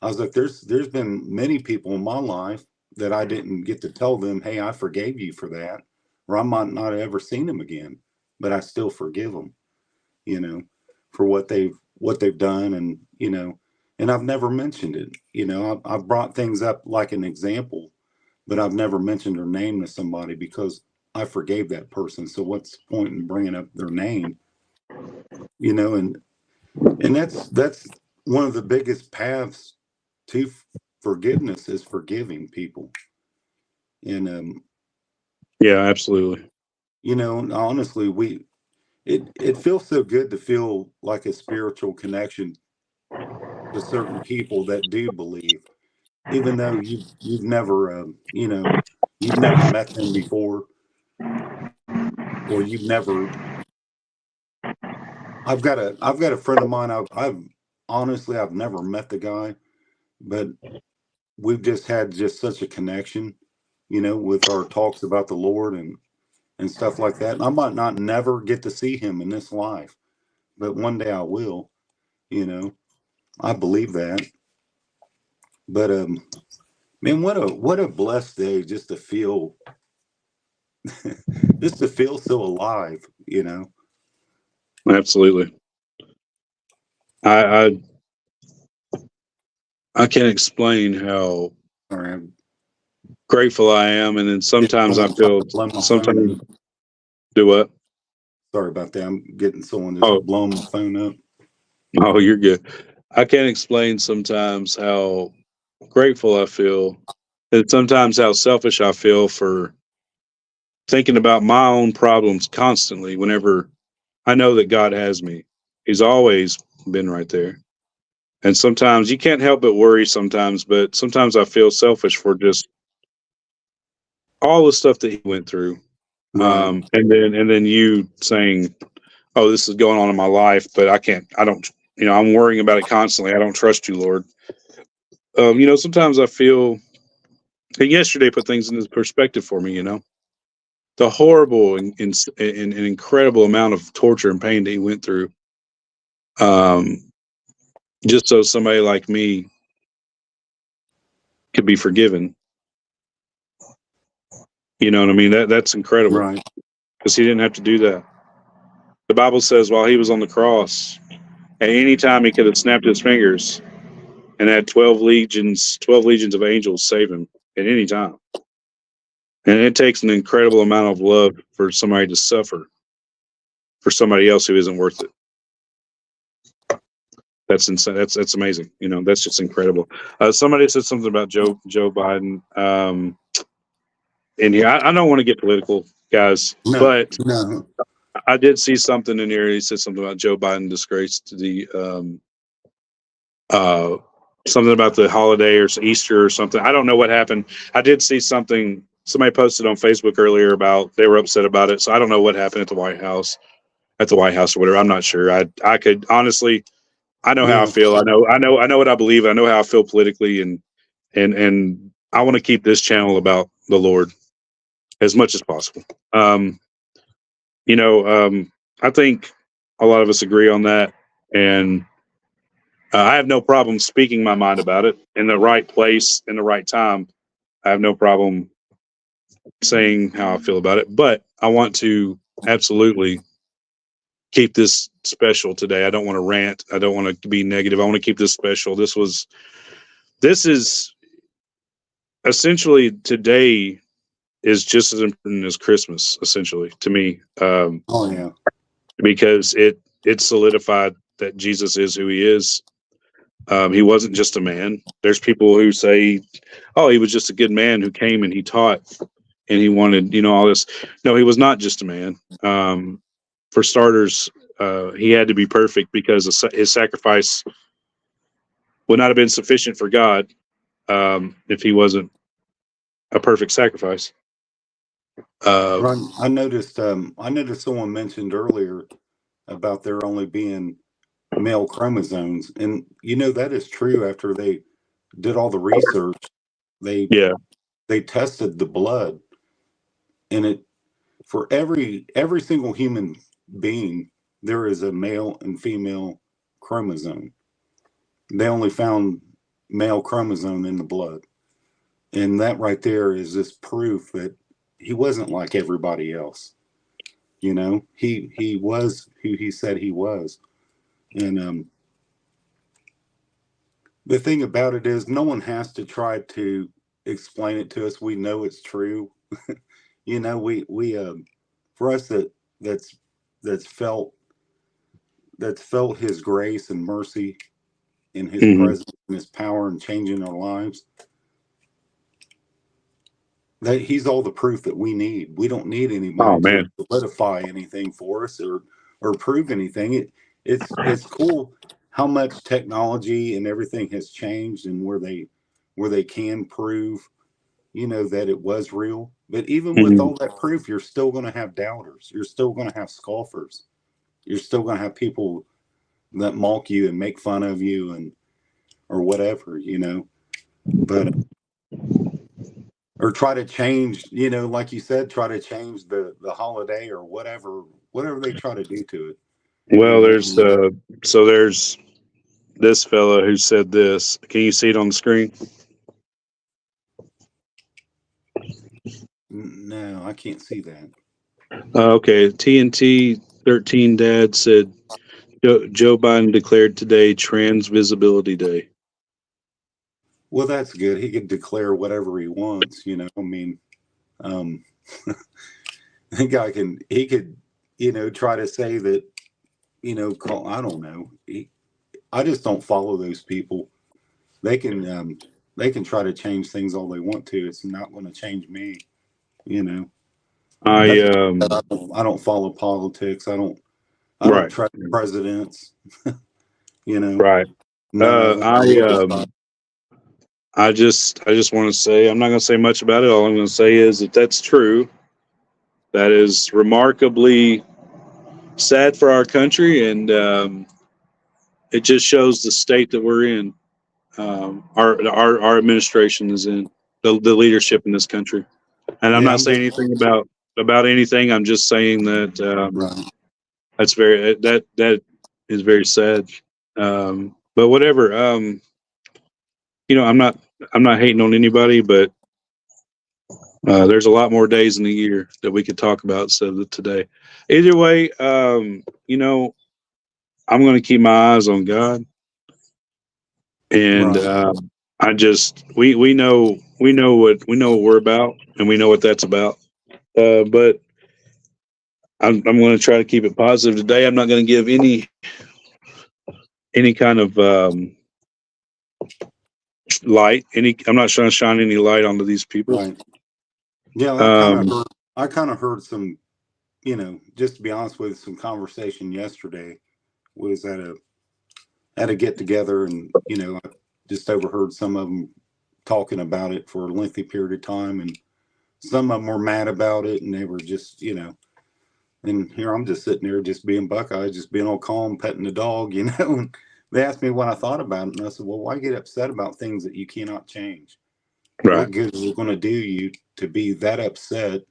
I was like, there's been many people in my life that I didn't get to tell them, hey, I forgave you for that, or I might not have ever seen them again, but I still forgive them, you know, for what they've done. And, you know, and I've never mentioned it, you know, I've brought things up like an example, but I've never mentioned her name to somebody because I forgave that person. So what's the point in bringing up their name, you know? And that's one of the biggest paths to forgiveness is forgiving people. And Yeah, absolutely. you know, honestly, it feels so good to feel like a spiritual connection to certain people that do believe, even though you've never you know, you've never met them before, or you've never. I've got a friend of mine. I've honestly I've never met the guy, but we've just had just such a connection, you know, with our talks about the Lord and stuff like that. And I might not never get to see him in this life, but one day I will, you know. I believe that. But man, what a blessed day just to feel just to feel so alive, you know. Absolutely. I I can't explain how Sorry, I'm grateful I am, and then getting sometimes I someone trying feel to blow my phone sometimes up. do what? Sorry about that. I'm getting someone just Oh, blowing my phone up. oh, you're good. I can't explain sometimes how grateful I feel, and sometimes how selfish I feel for thinking about my own problems constantly. Whenever I know that God has me, He's always been right there. And sometimes you can't help but worry sometimes, but sometimes I feel selfish for just all the stuff that he went through. Right. And then you saying, "Oh, this is going on in my life, but I don't, I'm worrying about it constantly. I don't trust you, Lord." Sometimes I feel, and yesterday put things into perspective for me. The horrible and incredible amount of torture and pain that he went through, um, just so somebody like me could be forgiven. You know what I mean? That's incredible Right. because he didn't have to do that. The Bible says while he was on the cross, at any time he could have snapped his fingers and had 12 legions of angels save him at any time. And it takes an incredible amount of love for somebody to suffer for somebody else who isn't worth it. That's insane. That's amazing. That's just incredible. Somebody said something about Joe Biden. In here, I don't want to get political, guys, No, but no. I did see something in here. He said something about Joe Biden disgraced the uh, something about the holiday or Easter or something. I don't know what happened. I did see something somebody posted on Facebook earlier about they were upset about it. So I don't know what happened at the White House or whatever. I'm not sure. I could honestly, I know how I Yeah. feel. I know what I believe. I know how I feel politically, and I want to keep this channel about the Lord as much as possible. Um, I think a lot of us agree on that, and I have no problem speaking my mind about it in the right place, in the right time. I have no problem saying how I feel about it, but I want to absolutely keep this special today. I don't want to rant. I don't want to be negative. I want to keep this special. This is essentially today is just as important as Christmas, essentially to me, Oh yeah. because it solidified that Jesus is who he is. He wasn't just a man. There's people who say, "Oh, he was just a good man who came and he taught and he wanted, all this." No, he was not just a man. For starters, he had to be perfect because his sacrifice would not have been sufficient for God if he wasn't a perfect sacrifice. Uh, Right. I noticed someone mentioned earlier about there only being male chromosomes. And you know that is true after they did all the research. They yeah, they tested the blood and it for every single human being there is a male and female chromosome. They only found male chromosome in the blood. And that right there is just proof that wasn't like everybody else. You know, he was who he said he was. And the thing about it is, no one has to try to explain it to us. We know it's true. You know, we for us that's that's felt that's felt his grace and mercy in his Mm-hmm. presence and his power and changing our lives. That he's all the proof that we need. We don't need Oh anybody to man. solidify anything for us or prove anything. It's cool how much technology and everything has changed and where they can prove, you know, that it was real. But even with Mm-hmm. all that proof, you're still going to have doubters. You're still going to have scoffers. You're still going to have people that mock you and make fun of you and or whatever, you know. But or try to change, you know, like you said, try to change the holiday or whatever they try to do to it, you Well, know. there's this fella who said this. Can you see it on the screen? No, I can't see that. Okay, TNT 13 Dad said Joe Biden declared today Trans Visibility Day. Well, that's good. He could declare whatever he wants, you know. I mean, um, the guy he could, you know, try to say that, you know, I don't know. I just don't follow those people. They can, they can try to change things all they want to. It's not going to change me, you know. I That's I don't follow politics. I don't right, trust presidents, you know. right. None of them. I just want to say I'm not going to say much about it. All I'm going to say is that that's true. That is remarkably sad for our country, and it just shows the state that we're in. Our administration is in the leadership in this country. And I'm Yeah, not I'm saying just anything about anything. I'm just saying that right. that is very sad. But whatever. I'm not hating on anybody, but there's a lot more days in the year that we could talk about instead of today. Either way, I'm going to keep my eyes on God, and Right. we know what we're about, and we know what that's about. But I'm going to try to keep it positive today. I'm not going to give any kind of light. I'm not trying to shine any light onto these people. Right. Yeah, Um, I kind of heard some, you know, just to be honest with you, some conversation yesterday was at a get together, and you know, I just overheard some of them talking about it for a lengthy period of time, and some of them were mad about it, and they were just, you know, and here I'm just sitting there, just being Buckeye, just being all calm, petting the dog, you know. And they asked me what I thought about it, and I said, well, why get upset about things that you cannot change? right, What good is it going to do you to be that upset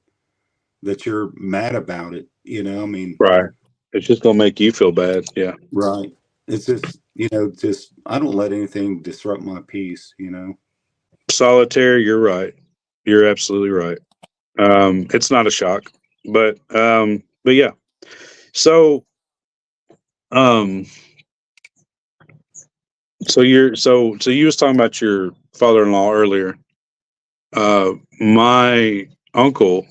that you're mad about it? You know, I mean, right. It's just going to make you feel bad. Yeah. right. It's just, you know, just, I don't let anything disrupt my peace, you know? Solitaire, you're right. You're absolutely right. It's not a shock, but yeah. So, um, so you was talking about your father-in-law earlier. My uncle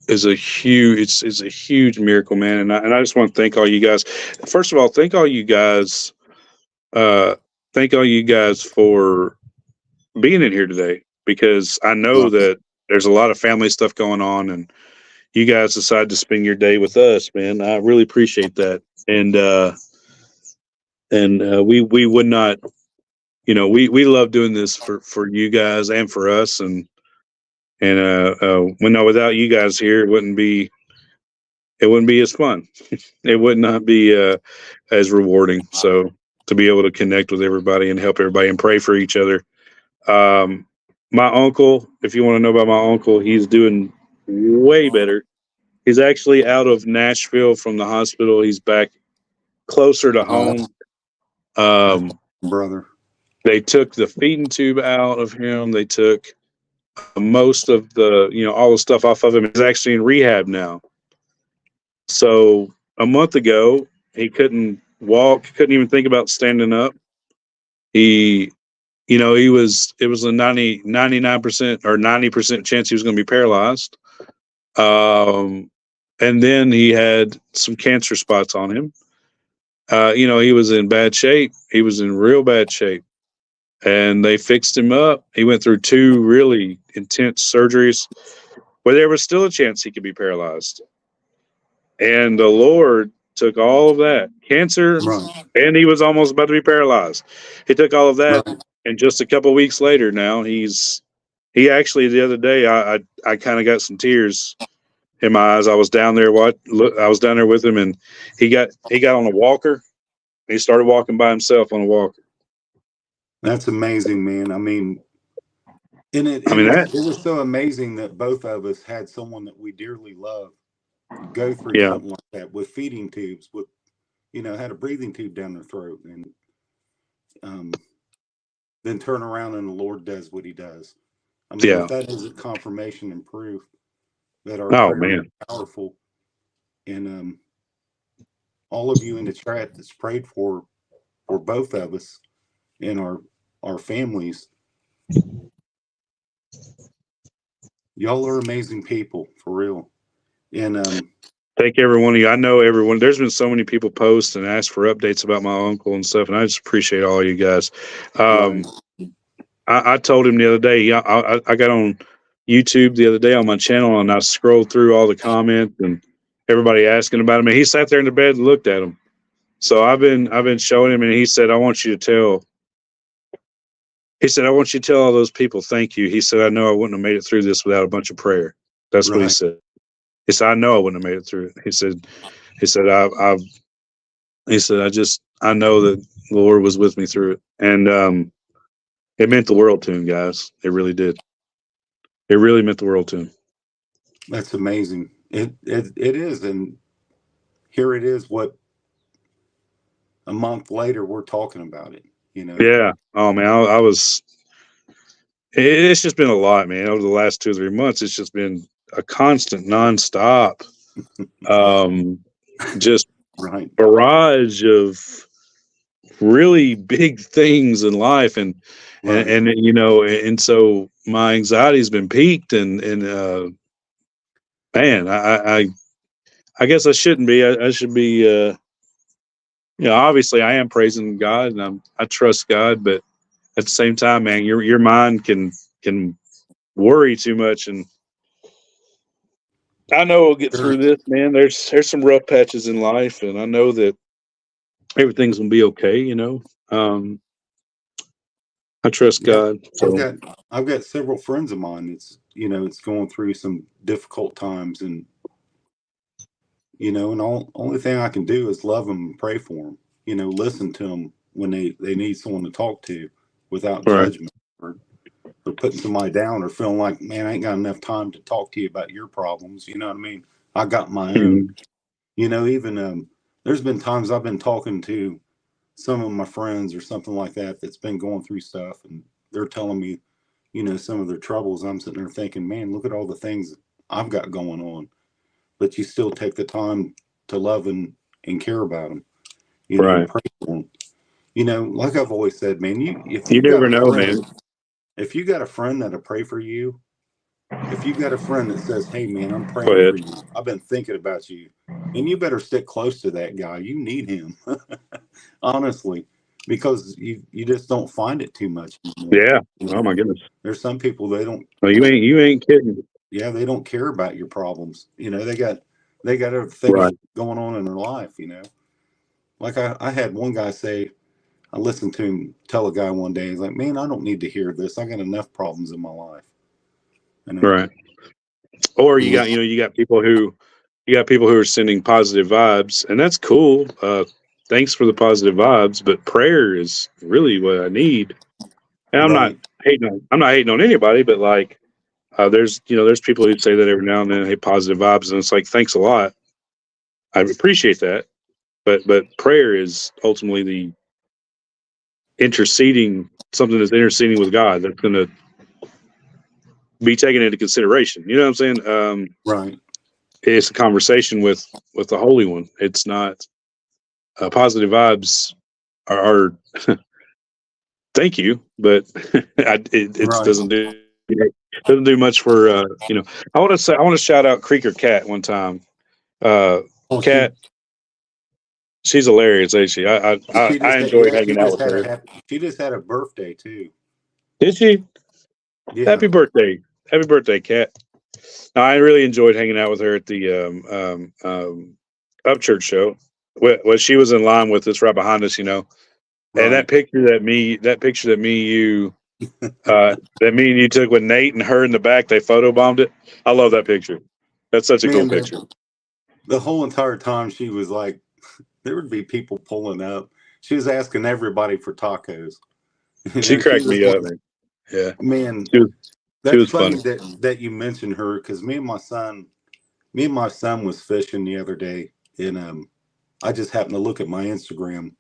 is a huge miracle, man, and I just want to thank all you guys. First of all, uh, thank all you guys for being in here today, because I know Right. that there's a lot of family stuff going on, and you guys decided to spend your day with us, man. I really appreciate that, and we would not, we love doing this for you guys and for us, and we know without you guys here, it wouldn't be as fun. It would not be as rewarding. So to be able to connect with everybody and help everybody and pray for each other. Um, my uncle, if you want to know about my uncle, he's doing way better. He's actually out of Nashville from the hospital. He's back closer to Uh, home. that's Um, brother. they took the feeding tube out of him. They took most of the, all the stuff off of him. He's actually in rehab now. So a month ago, he couldn't walk, couldn't even think about standing up. He, it was a 99% or 90% chance he was going to be paralyzed. And then he had some cancer spots on him. He was in bad shape. He was in real bad shape. And they fixed him up. He went through 2 really intense surgeries where there was still a chance he could be paralyzed. And the Lord took all of that cancer, Right. and he was almost about to be paralyzed. He took all of that, Right. and just a couple of weeks later, now he actually the other day I kind of got some tears in my eyes. I was down there I was down there with him, and he got on a walker. And he started walking by himself on a walker. That's amazing, man. I mean, and it was so amazing that both of us had someone that we dearly love go through something like that with feeding tubes, with had a breathing tube down their throat, and then turn around and the Lord does what he does. I mean, if that isn't confirmation and proof that our prayers are powerful, and all of you in the chat that's prayed for both of us and our families, y'all are amazing people, for real. And thank every one of you. I know everyone. There's been so many people post and ask for updates about my uncle and stuff, and I just appreciate all you guys. right. I told him the other day. I got on YouTube the other day on my channel, and I scrolled through all the comments and everybody asking about him. And he sat there in the bed and looked at him. So I've been showing him, and he said, "I want you to tell." He said, "I want you to tell all those people thank you." He said, "I know I wouldn't have made it through this without a bunch of prayer." That's what he said. He said, "I know I wouldn't have made it through it." He said, I know that the Lord was with me through it. And it meant the world to him, guys. It really did. It really meant the world to him. That's amazing. It is. And here it is, what, a month later, we're talking about it, Yeah. Oh, man. I was, it's just been a lot, man. Over the last 2 or 3 months, it's just been a constant, nonstop, just barrage of really big things in life. And so my anxiety's been peaked, and man, I guess I shouldn't be. I should be. Obviously, I am praising God, and I trust God, but at the same time, man, your mind can worry too much, and I know we'll get through this, man. There's some rough patches in life, and I know that everything's gonna be okay. I trust God. So. I've got several friends of mine it's going through some difficult times, and and only thing I can do is love them and pray for them. Listen to them when they need someone to talk to without judgment, or putting somebody down, or feeling like, man, I ain't got enough time to talk to you about your problems. You know what I mean? I got my own. Even there's been times I've been talking to some of my friends or something like that that's been going through stuff, and they're telling me, some of their troubles. I'm sitting there thinking, man, look at all the things I've got going on, but you still take the time to love and care about them, and pray for them. Like I've always said, man, if you never know, man. If you got a friend that'll pray for you, if you got a friend that says, hey, man, I'm praying for you, I've been thinking about you, and you better stick close to that guy. You need him, honestly, because you just don't find it too much anymore. Yeah. Oh my goodness. There's some people, they don't. No, you ain't kidding. Yeah, they don't care about your problems. They got other things going on in their life. Like I had one guy say, I listened to him tell a guy one day, he's like, man, I don't need to hear this. I got enough problems in my life. Right. Or you got people who are sending positive vibes, and that's cool. Thanks for the positive vibes, but prayer is really what I need. And I'm not hating on anybody, but like there's people who say that every now and then, hey, positive vibes, and it's like, thanks a lot. I appreciate that. But prayer is ultimately the something that's interceding with God. That's gonna be taken into consideration. You know what I'm saying? Right. It's a conversation with the Holy One. It's not positive vibes are thank you, but it Right. doesn't do much for I want to shout out Creeker Cat one time. Oh, Cat, she's hilarious, ain't she? I enjoyed hanging out with her. She just had a birthday too. Did she? Yeah. Happy birthday, Cat. No, I really enjoyed hanging out with her at the Up Church show. Well, she was in line with us right behind us, And Right. that picture that me and you took with Nate and her in the back, they photobombed it. I love that picture. That's such a cool picture. The whole entire time she was like, there would be people pulling up. She was asking everybody for tacos. She cracked me up, man. Yeah, man. She was funny funny. that you mentioned her, because me and my son was fishing the other day, and I just happened to look at my Instagram.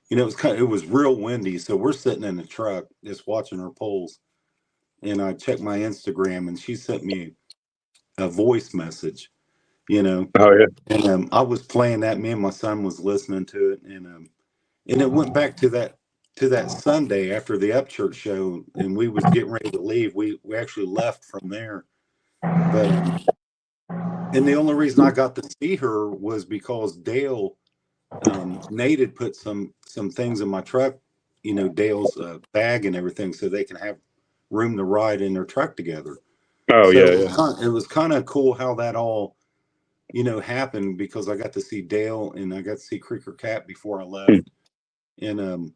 It was real windy, so we're sitting in the truck just watching her pulls, and I checked my Instagram, and she sent me a voice message. Oh yeah. And I was playing that. Me and my son was listening to it, and it went back to that Sunday after the Upchurch show, and we was getting ready to leave. We actually left from there, but and the only reason I got to see her was because Dale, Nate had put some things in my truck, Dale's bag and everything, so they can have room to ride in their truck together. Oh so yeah. It was kind of cool how that all happened, because I got to see Dale and I got to see Creeker Cat before I left. And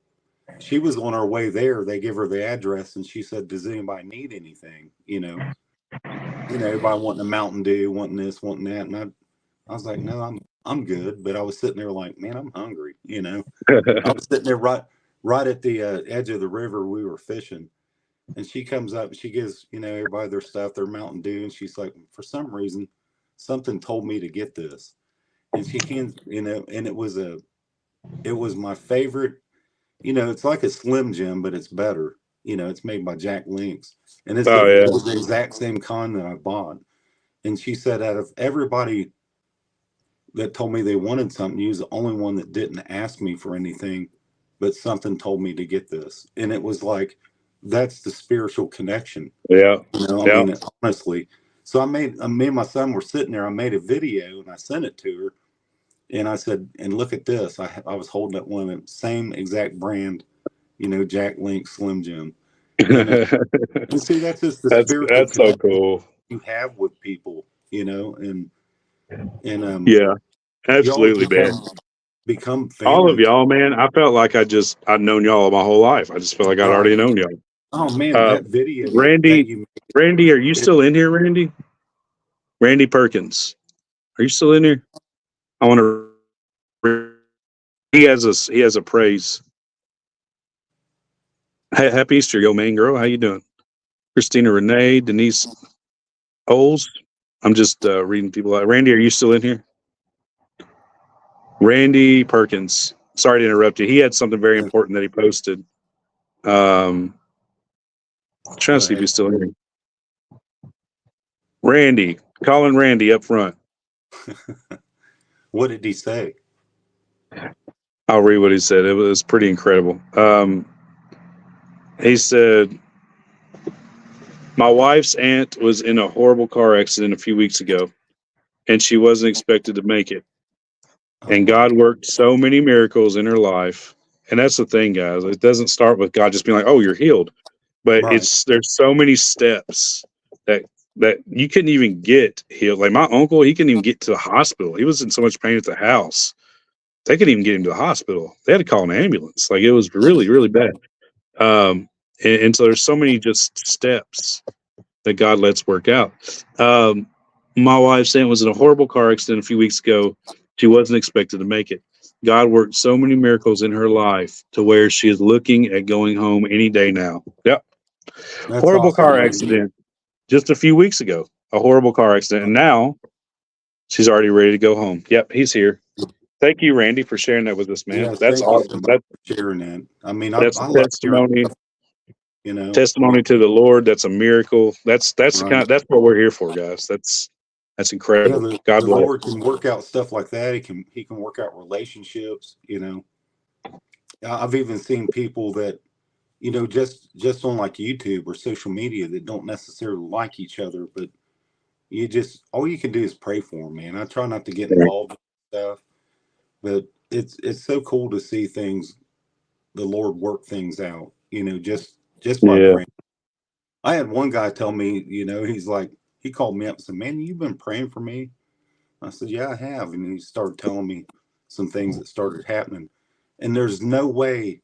she was on our way there. They gave her the address and she said, does anybody need anything? Everybody wanting a Mountain Dew, wanting this, wanting that. And I was like, no, I'm good. But I was sitting there like, man, I'm hungry. I was sitting there right at the edge of the river. We were fishing. And she comes up and she gives, everybody their stuff, their Mountain Dew. And she's like, for some reason, something told me to get this. And she hands, and it was my favorite. It's like a Slim Jim, but it's better. It's made by Jack Link's, and it was the exact same con that I bought. And she said, out of everybody that told me they wanted something, you was the only one that didn't ask me for anything, but something told me to get this. And it was like, that's the spiritual connection. Yeah. I mean, honestly. So me and my son were sitting there. I made a video and I sent it to her. And I said, and look at this. I was holding up one of the same exact brand, Jack Link Slim Jim. And see, that's just the spiritual that's so cool you have with people, and yeah, absolutely, man. Become family. All of y'all, man. I felt like I'd known y'all my whole life. I just felt like I'd already known y'all. Oh man, that video, Randy, are you still in here, Randy? Randy Perkins, are you still in here? I want to. He has a praise. Hey, happy Easter, yo, man, girl. How you doing? Christina Renee, Denise Oles. I'm just reading people out. Randy, are you still in here? Randy Perkins. Sorry to interrupt you. He had something very important that he posted. I'm trying to see if he's still in here. Randy, calling Randy up front. What did he say? I'll read what he said. It was pretty incredible. He said, my wife's aunt was in a horrible car accident a few weeks ago, and she wasn't expected to make it. And God worked so many miracles in her life. And that's the thing, guys. It doesn't start with God just being like, oh, you're healed. But there's so many steps that you couldn't even get healed. Like my uncle, he couldn't even get to the hospital. He was in so much pain at the house. They couldn't even get him to the hospital. They had to call an ambulance. Like it was really, really bad. And so there's so many just steps that God lets work out. My wife's aunt was in a horrible car accident a few weeks ago. She wasn't expected to make it. God worked so many miracles in her life to where she is looking at going home any day now. Yep. That's horrible awesome, car man. accident just a few weeks ago. A horrible car accident. And now she's already ready to go home. Yep, he's here. Thank you, Randy, for sharing that with us, man. Yeah, that's awesome. That's sharing that. I mean, that's I a love testimony. you know. testimony to the Lord. That's a miracle. That's the Right. that's what we're here for, guys. That's Yeah, incredible. God the bless. Lord can work out stuff like that. He can work out relationships, you know. I've even seen people that, you know, just on like YouTube or social media that don't necessarily like each other, but you just all you can do is pray for them, man. I try not to get involved in stuff, but it's so cool to see things, the Lord work things out, you know, just by Yeah. praying. I had one guy tell me, you know, he's like, he called me up and said, "Man, you've been praying for me." I said, "Yeah, I have." And he started telling me some things that started happening. And there's no way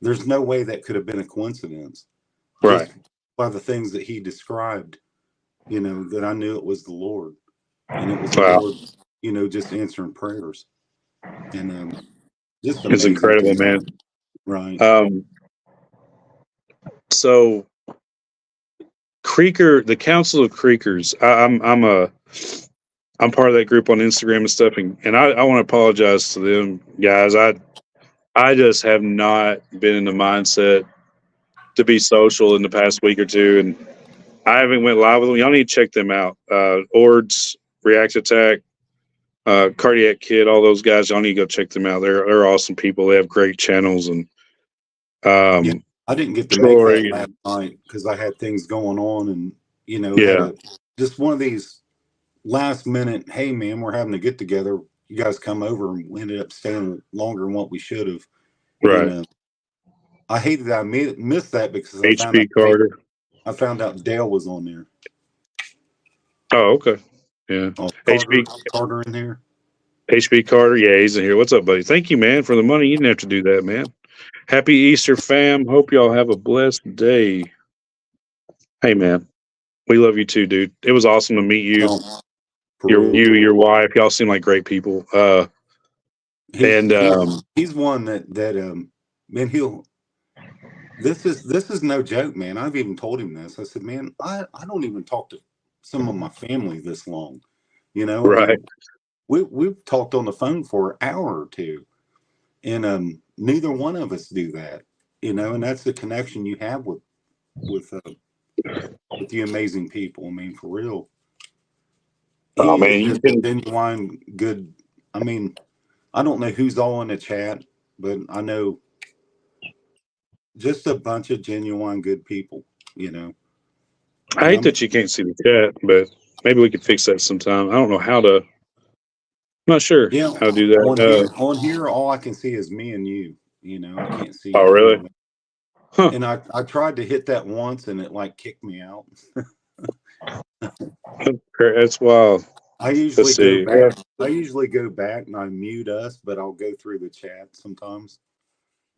that could have been a coincidence. Right. Just by the things that he described, you know, that I knew it was the Lord. And it was the Wow. Lord, you know, just answering prayers. And just It's amazing incredible, things. man. Right. So the Council of Creekers. I'm part of that group on Instagram and stuff, and I want to apologize to them guys. I just have not been in the mindset to be social in the past week or two, and I haven't went live with them. Y'all need to check them out. Ords, React Attack, Cardiac Kid, all those guys. Y'all need to go check them out. They're awesome people. They have great channels, and Yeah. I didn't get to make Troy. that last night because I had things going on and, you know, Yeah, just one of these last minute, hey man, we're having a get together. You guys come over, and we ended up staying longer than what we should have. And right. I hated that I missed that because HB Carter. I found out Dale was on there. Oh, okay. Yeah. Oh, HB Carter in here. HB Carter. Yeah, he's in here. What's up, buddy? Thank you, man, for the money. You didn't have to do that, man. Happy Easter, fam. Hope y'all have a blessed day. Hey, man, we love you too, dude. It was awesome to meet you. Oh, for real. Your wife. Y'all seem like great people. He's And he's one that man, this is no joke, man. I've even told him this. I said, man, I don't even talk to some of my family this long, you know, right. and we've talked on the phone for an hour or two, and neither one of us do that, you know, and that's the connection you have with you amazing people. I mean, for real, Oh he is man, you just a can. genuine good. I mean, I don't know who's all in the chat, but I know just a bunch of genuine good people, you know. I And hate that you can't see the chat, but maybe we could fix that sometime. I don't know how to. I'm not sure yeah, how to do that. on here, all I can see is me and you. You know, I can't see Oh, really? anyone. Huh. And I tried to hit that once, and it like kicked me out. That's wild. I Let's usually go see. back. I usually go back and I mute us, but I'll go through the chat sometimes.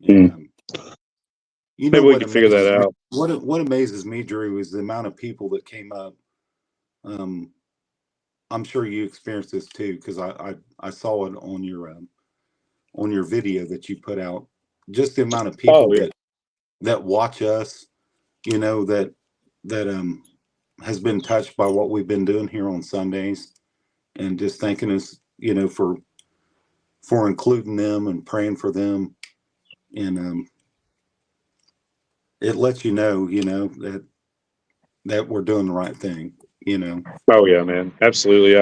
And Hmm. you know Maybe we what could figure amazes that me? out. What amazes me, Drew, is the amount of people that came up. Um, I'm sure you experienced this too, because I saw it on your video that you put out. Just the amount of people Oh yeah. that watch us, you know, that has been touched by what we've been doing here on Sundays, and just thanking us, you know, for including them and praying for them, and it lets you know that we're doing the right thing, you know. Oh yeah, man. Absolutely.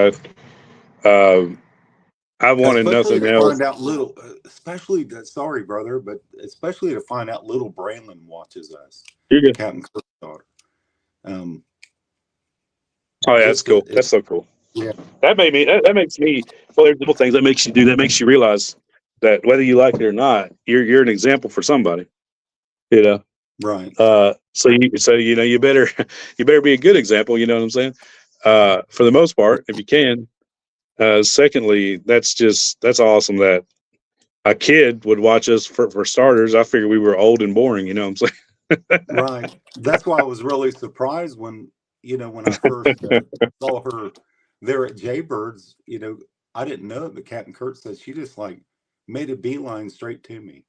I wanted Especially nothing to else. find out little, especially that. Sorry, brother, but especially to find out little Brandon watches us, You're good. Captain Kirk's daughter. Um, Oh yeah, that's just cool. it, That's so cool. yeah, That makes me. Well, there's little things that makes you do. That makes you realize that whether you like it or not, you're an example for somebody. You know. right, So you know you better you better be a good example. You know what I'm saying? For the most part, if you can. Secondly, that's awesome that a kid would watch us for starters. I figured we were old and boring. You know what I'm saying? right. That's why I was really surprised when when I first saw her there at Jaybirds. You know, I didn't know it, but Captain Kurt said she just like made a beeline straight to me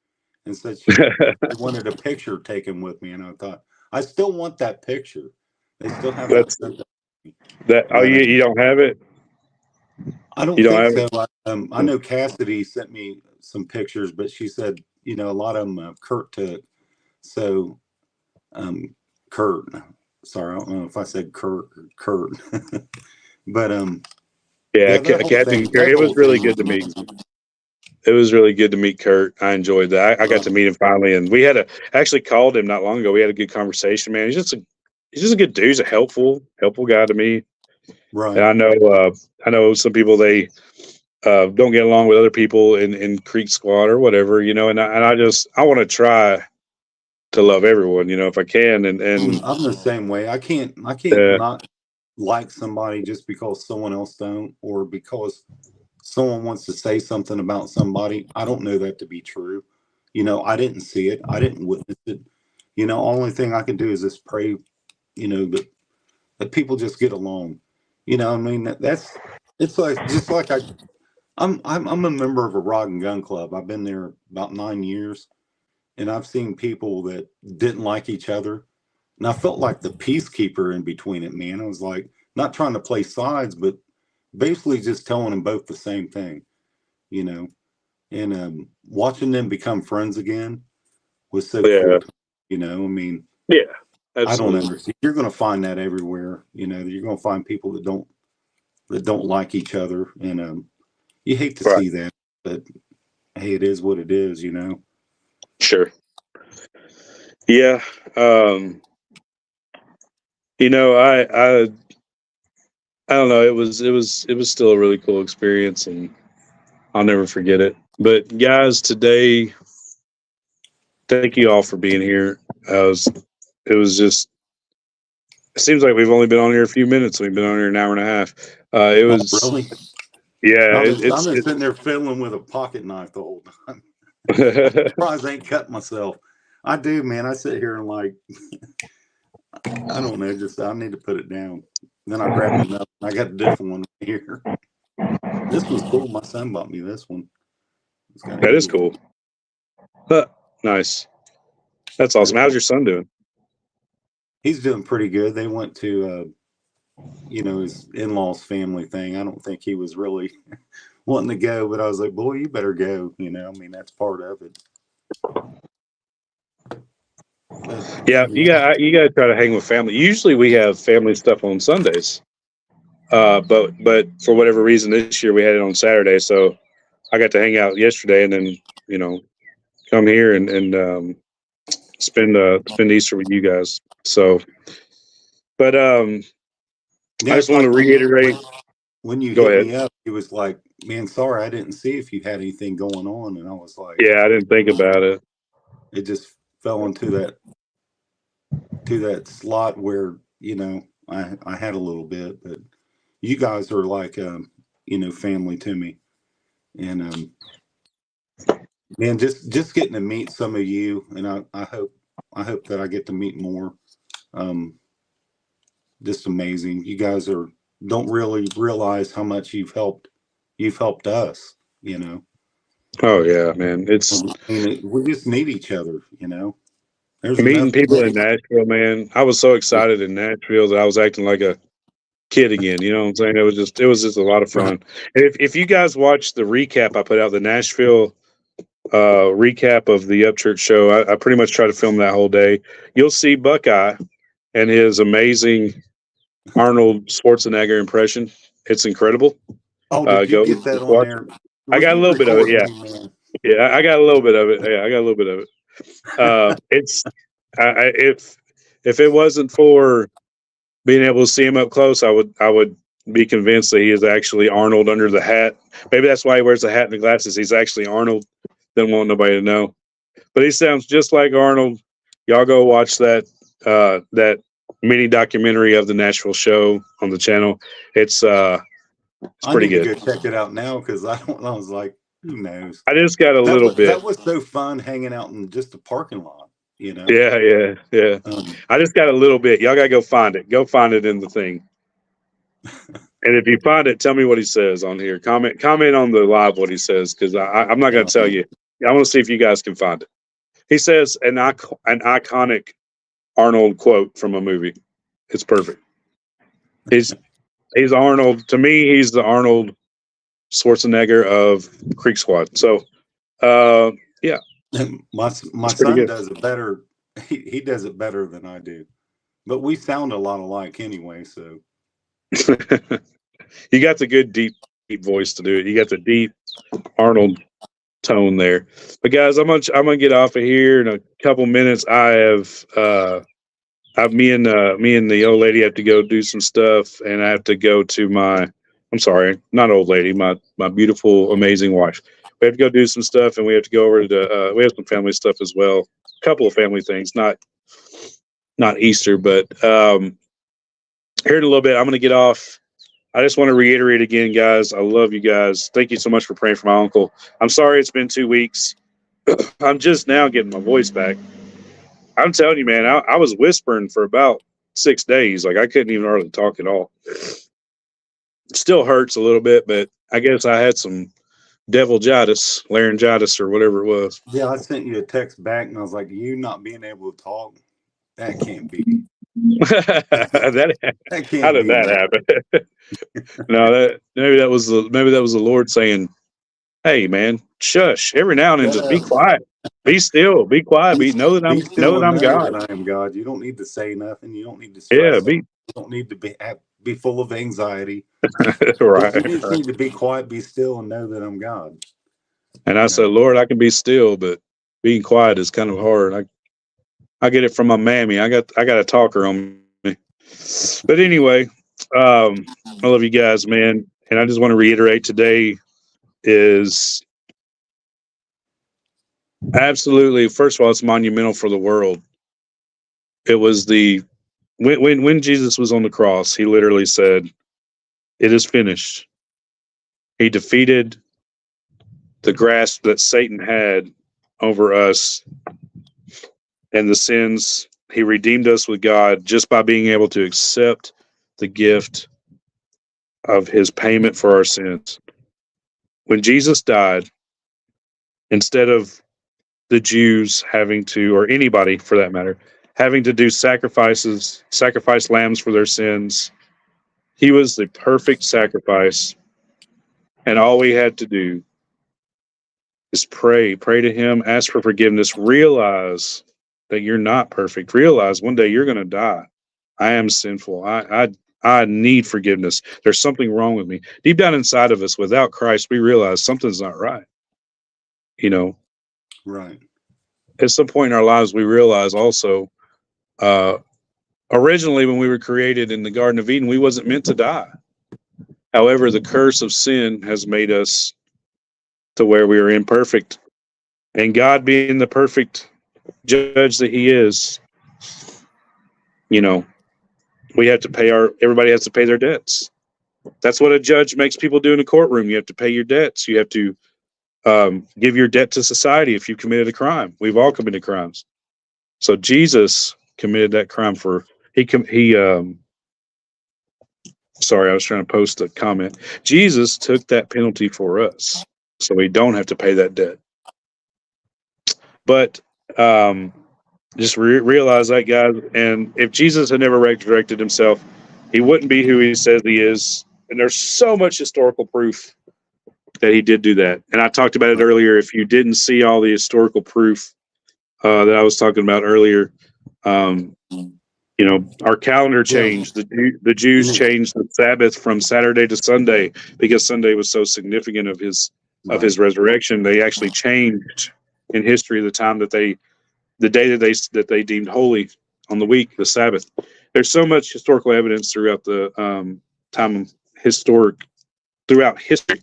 and said she wanted a picture taken with me, and I thought I still want that picture. They still have not That's sent that to me, that. Oh, but you don't have it. I don't You don't think have it. so. I know Cassidy sent me some pictures, but she said a lot of them Kurt took. So Kurt. Sorry, I don't know if I said Kurt or Kurt. But Yeah, that whole Captain thing, Kurt. It was really good to meet. amazing. It was really good to meet Kurt. I enjoyed that. I got to Right. meet him finally, and we had actually called him not long ago. We had a good conversation, man. He's just a good dude. He's a helpful guy to me. And Right. I know some people they don't get along with other people in Creeksquad or whatever, and I want to try to love everyone, if I can, and I'm the same way. I can't uh, not like somebody just because someone else don't, or because someone wants to say something about somebody. I don't know that to be true. I didn't see it. I didn't witness it. Only thing I can do is just pray, that people just get along. I mean, it's like, just like I'm a member of a rod and gun club. I've been there about 9 years, and I've seen people that didn't like each other. And I felt like the peacekeeper in between it, man. I was like, not trying to play sides, but basically just telling them both the same thing, you know. And watching them become friends again was so yeah, cool. I mean, yeah, I don't absolutely, understand. You're going to find that everywhere. You're going to find people that don't like each other, and you hate to right, see that, but hey, it is what it is. sure, yeah. Um, I don't know. It was still a really cool experience, and I'll never forget it. But guys, today, thank you all for being here. It was just. It seems like we've only been on here a few minutes. We've been on here an hour and a half. It Oh, was, really? yeah. I've been sitting there fiddling with a pocket knife the whole time. I'm surprised I ain't cut myself. I do, man. I sit here and like, I don't know, just I need to put it down. Then I grab another. I got a different one right here. This was cool. My son bought me this one. It's got a That is handle. cool. Nice. That's But awesome. How's your son doing? he's doing pretty good. They went to his in-laws family thing. I don't think he was really wanting to go, but I was like, boy, you better go. I mean, that's part of it. But Yeah, you got to try to hang with family. Usually we have family stuff on Sundays, but for whatever reason this year we had it on Saturday, so I got to hang out yesterday and then you know come here and spend Easter with you guys. So, but I yeah, just it's want to like reiterate. when you Go hit ahead. me up, it was like, man, sorry, I didn't see if you had anything going on. And I was like, Yeah, I didn't think about it. it just fell into that slot where, I had a little bit, but you guys are like, family to me. And, man, just getting to meet some of you. And I hope that I get to meet more. Um, just amazing. You guys don't really realize how much you've helped us. Oh yeah, man. It's I mean, we just need each other. There's meeting enough. people in Nashville, man. I was so excited in Nashville that I was acting like a kid again. You know what I'm saying? It was just a lot of Right. fun. And if you guys watch the recap I put out, the Nashville recap of the Upchurch show, I pretty much try to film that whole day. You'll see Buckeye and his amazing Arnold Schwarzenegger impression. It's incredible. Oh, did you Go get that on watch. there? I Were got a you little bit of it. recording Yeah, me, man? yeah. I got a little bit of it. Yeah, I got a little bit of it. It's if it wasn't for being able to see him up close, I would be convinced that he is actually Arnold under the hat. Maybe that's why he wears the hat and the glasses. He's actually Arnold. Didn't want nobody to know, but he sounds just like Arnold. Y'all go watch that mini documentary of the Nashville show on the channel. It's I pretty need to good. go check it out now because I don't. I was like, who knows? I just got a That little was bit. that was so fun hanging out in just the parking lot. Yeah. Um, I just got a little bit. Y'all gotta go find it. Go find it in the thing. And if you find it, tell me what he says on here. Comment on the live what he says because I'm not going to tell you. I want to see if you guys can find it. He says an iconic Arnold quote from a movie. It's perfect. He's he's Arnold. To me, he's the Arnold Schwarzenegger of Creeksquad. So, yeah, my it's pretty son good. does a better he does it better than I do. But we sound a lot alike anyway, so. You got the good deep voice to do it. You got the deep Arnold tone there. But guys, I'm gonna get off of here in a couple minutes. Me and the old lady have to go do some stuff, and I have to go to I'm sorry, not old lady, my beautiful, amazing wife. We have to go do some stuff, and we have to go over to we have some family stuff as well. A couple of family things, not Easter, but here in a little bit, I'm gonna get off. I just want to reiterate again, guys, I love you guys. Thank you so much for praying for my uncle. I'm sorry it's been 2 weeks. I'm just now getting my voice back. I'm telling you, man, I was whispering for about 6 days. Like I couldn't even hardly talk at all. It still hurts a little bit, but I guess I had some laryngitis, or whatever it was. Yeah, I sent you a text back, and I was like, you not being able to talk, that can't be. that can't how did be, that man. Happen? No, maybe that was the Lord saying, "Hey, man, shush! Every now and then, just be quiet, be still, be quiet, know that I'm God. That I am God. You don't need to say nothing. You don't need to stress. You don't need to be full of anxiety. Right. You just need to be quiet, be still, and know that I'm God." And I said, "Lord, I can be still, but being quiet is kind of hard. I get it from my mammy. I got a talker on me." But anyway, I love you guys, man. And I just want to reiterate, today is absolutely, first of all, it's monumental for the world. It was when Jesus was on the cross, he literally said, "It is finished." He defeated the grasp that Satan had over us and the sins. He redeemed us with God just by being able to accept the gift of his payment for our sins. When Jesus died, instead of the Jews having to, or anybody for that matter, having to do sacrifice lambs for their sins, he was the perfect sacrifice. And all we had to do is pray to him, ask for forgiveness, realize that you're not perfect, realize one day you're going to die. I am sinful. I need forgiveness. There's something wrong with me. Deep down inside of us, without Christ, we realize something's not right. Right. At some point in our lives, we realize also, originally when we were created in the Garden of Eden, we wasn't meant to die. However, the curse of sin has made us to where we are imperfect. And God, being the perfect judge that he is, everybody has to pay their debts. That's what a judge makes people do in a courtroom. You have to pay your debts. You have to give your debt to society if you committed a crime. We've all committed crimes. So Jesus committed that crime sorry, I was trying to post a comment. Jesus took that penalty for us, so we don't have to pay that debt. But just realize that, guys. And if Jesus had never resurrected himself, he wouldn't be who he says he is. And there's so much historical proof that he did do that. And I talked about it earlier. If you didn't see all the historical proof that I was talking about earlier, our calendar changed. The Jews changed the Sabbath from Saturday to Sunday because Sunday was so significant of his resurrection. They actually changed in history the time the day that they deemed holy on the week, the Sabbath. There's so much historical evidence throughout the throughout history.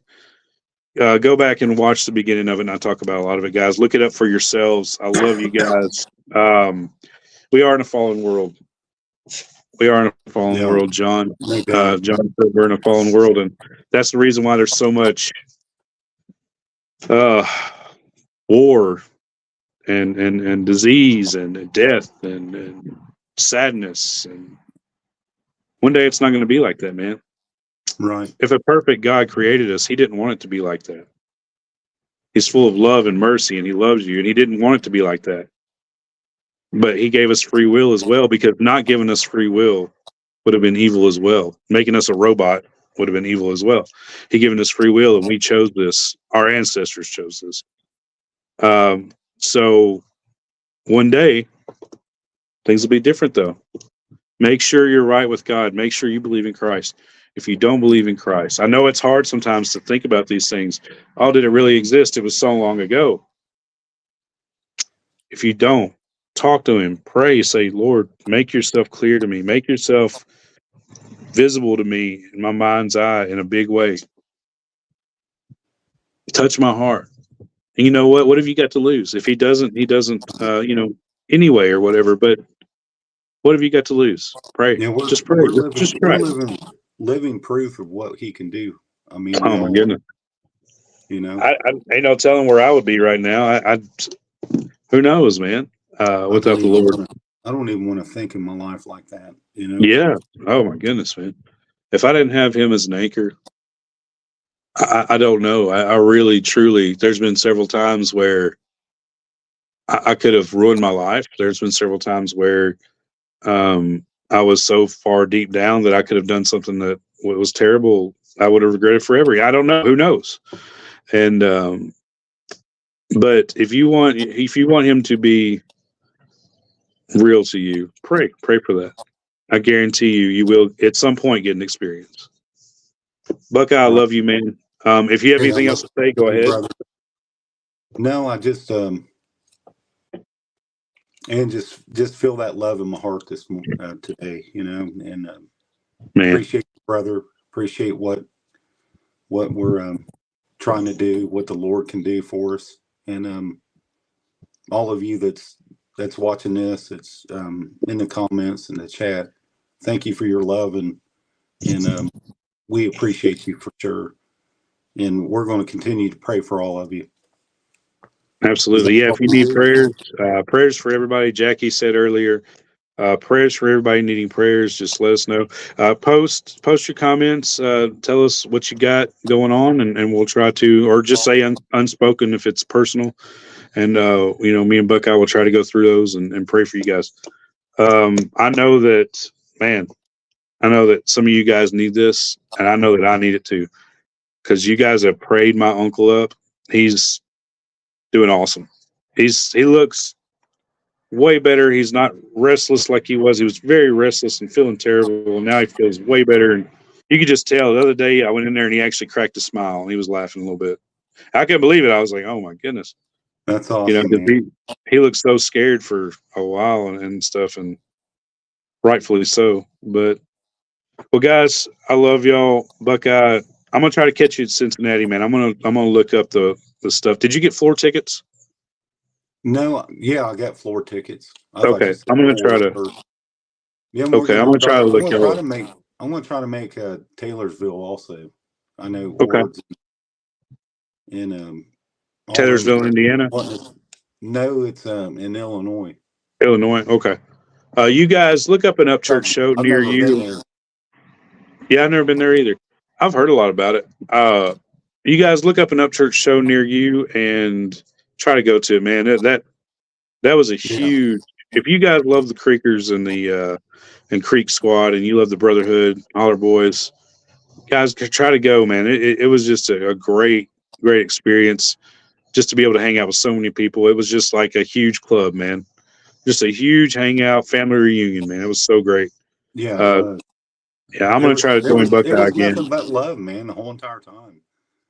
Go back and watch the beginning of it, and I talk about a lot of it, guys. Look it up for yourselves. I love you guys. We are in a fallen world. John. John said we're in a fallen world, and that's the reason why there's so much war and disease and death and sadness. And one day it's not going to be like that, man. Right. If a perfect God created us, he didn't want it to be like that. He's full of love and mercy, and he loves you, and he didn't want it to be like that. But he gave us free will as well, because not giving us free will would have been evil as well. Making us a robot would have been evil as well. He given us free will, and we chose this. Our ancestors chose this. So one day Things will be different, though. Make sure you're right with God. Make sure you believe in Christ. If you don't believe in Christ, I know it's hard sometimes to think about these things. Oh, did it really exist? It was so long ago. If you don't, talk to him, pray, say, Lord, make yourself clear to me. Make yourself visible to me in my mind's eye in a big way. Touch my heart. And you know what? What have you got to lose? If he doesn't, anyway or whatever. But what have you got to lose? Pray. Yeah, Just pray. Just we're try. living proof of what he can do. I mean, we Oh my all, goodness. I ain't no telling where I would be right now. I who knows, man? Without the Lord. I don't even want to think in my life like that. Yeah. Oh my goodness, man. If I didn't have him as an anchor, I don't know. I really, truly, there's been several times where I could have ruined my life. There's been several times where I was so far deep down that I could have done something that was terrible. I would have regretted forever. I don't know. Who knows? And but if you want him to be real to you, pray for that. I guarantee you will at some point get an experience. Buckeye, I love you, man. If you have anything else to say, go ahead. Brother. No, I just and just feel that love in my heart this today, and appreciate you, brother. Appreciate what we're trying to do, what the Lord can do for us, and all of you that's watching this, it's in the comments and the chat. Thank you for your love, and we appreciate you for sure. And we're going to continue to pray for all of you. Absolutely. Yeah, if you need prayers for everybody. Jackie said earlier, prayers for everybody needing prayers. Just let us know. Post your comments. Tell us what you got going on, and we'll try to, or just say unspoken if it's personal. And me and Buckeye will try to go through those and pray for you guys. I know that, man. I know that some of you guys need this, and I know that I need it too, because you guys have prayed my uncle up. He's doing awesome. He looks way better. He's not restless like he was. He was very restless and feeling terrible. And now he feels way better. And you could just tell. The other day I went in there and he actually cracked a smile and he was laughing a little bit. I couldn't believe it. I was like, oh my goodness. That's awesome. He looked so scared for a while and stuff, and rightfully so. But well, guys, I love y'all. Buckeye, I'm gonna try to catch you at Cincinnati, man. I'm gonna look up the stuff. Did you get floor tickets? No, yeah, I got floor tickets. Okay, I'm gonna try to. Yeah, okay, I'm gonna try to look up. I'm gonna try to make Taylorsville also. I know. Okay. In Taylorsville, Indiana. No, it's in Illinois. Illinois. Okay. You guys look up an Upchurch show near you. Yeah, I've never been there either. I've heard a lot about it. You guys look up an Upchurch show near you and try to go to it, man. That was a huge. If you guys love the Creekers and the and Creeksquad, and you love the Brotherhood, Hollerboys, guys, try to go, man. It was just a great experience, just to be able to hang out with so many people. It was just like a huge club, man. Just a huge hangout, family reunion, man. It was so great. Yeah. Yeah, I'm going to try to join Buckeye again. Nothing but love, man, the whole entire time.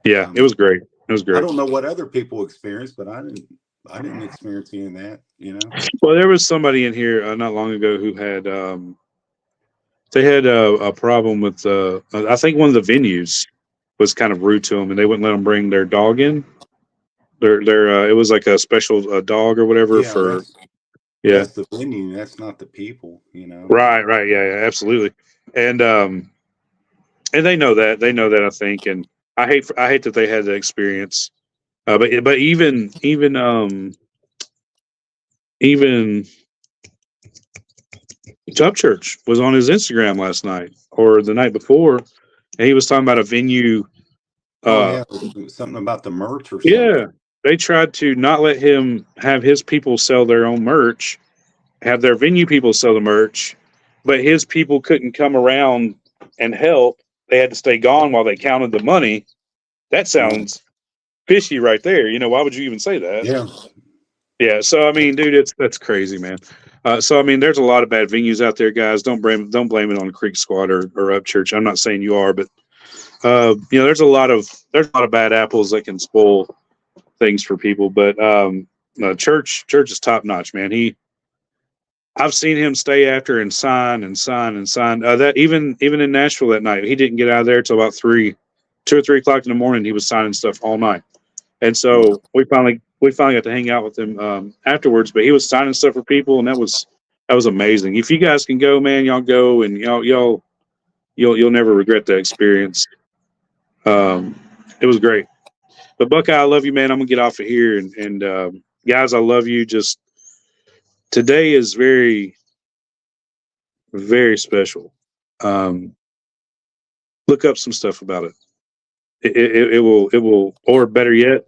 Yeah, it was great. It was great. I don't know what other people experienced, but I didn't experience any of that, Well, there was somebody in here not long ago who had they had a problem with I think one of the venues was kind of rude to them, and they wouldn't let them bring their dog in. Their it was like a special dog or whatever for. That's the venue. That's not the people, Right. Yeah, absolutely. And they know that. They know that, I think. And I hate that they had that experience. But even Upchurch was on his Instagram last night or the night before, and he was talking about a venue. Something about the merch or something. Yeah, they tried to not let him have his people sell their own merch, have their venue people sell the merch, but his people couldn't come around and help. They had to stay gone while they counted the money. That sounds fishy right there. Why would you even say that? Yeah. Yeah. So, I mean, dude, that's crazy, man. So I mean, there's a lot of bad venues out there, guys. Don't blame it on Creeksquad or Up Church. I'm not saying you are, but there's a lot of bad apples that can spoil things for people. But church is top notch, man. I've seen him stay after and sign and sign and sign. That even in Nashville that night, he didn't get out of there till about 2 or 3 o'clock in the morning. He was signing stuff all night, and so we finally got to hang out with him afterwards. But he was signing stuff for people, and that was amazing. If you guys can go, man, y'all go, and you'll never regret that experience. It was great. But Buckeye, I love you, man. I'm gonna get off of here, and guys, I love you. Just today is very, very special. Look up some stuff about it. It will, or better yet,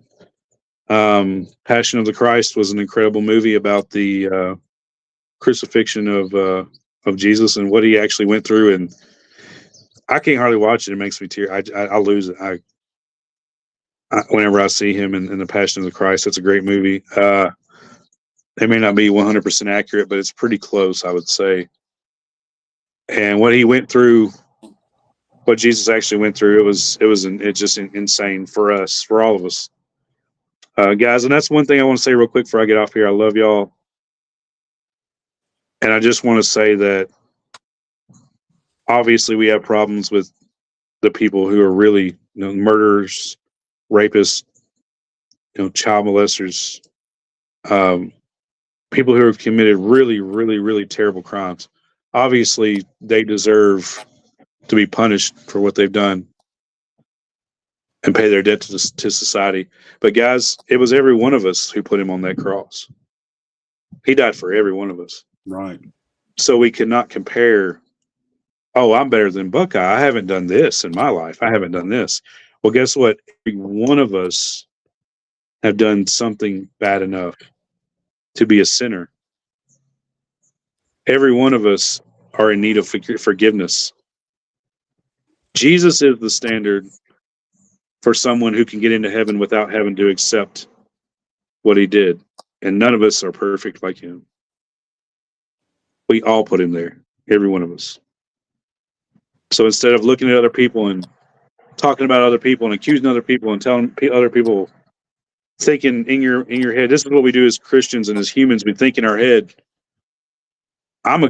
Passion of the Christ was an incredible movie about the crucifixion of Jesus and what he actually went through. And I can't hardly watch it. It makes me tear. I lose it. Whenever I see him in the Passion of the Christ, it's a great movie. It may not be 100% accurate, but it's pretty close, I would say. And what he went through, what Jesus actually went through, it's just insane for us, for all of us, guys. And that's one thing I want to say real quick before I get off here. I love y'all, and I just want to say that obviously we have problems with the people who are really, murderers, rapists, child molesters, people who have committed really, really, really terrible crimes. Obviously, they deserve to be punished for what they've done and pay their debt to society. But guys, it was every one of us who put him on that cross. He died for every one of us. Right. So we cannot compare, oh, I'm better than Buckeye. I haven't done this in my life. I haven't done this. Well, guess what? Every one of us have done something bad enough to be a sinner. Every one of us are in need of forgiveness. Jesus is the standard for someone who can get into heaven without having to accept what he did. And none of us are perfect like him. We all put him there, every one of us. So instead of looking at other people and talking about other people and accusing other people and telling other people, thinking in your head, this is what we do as Christians and as humans. We think in our head, I'm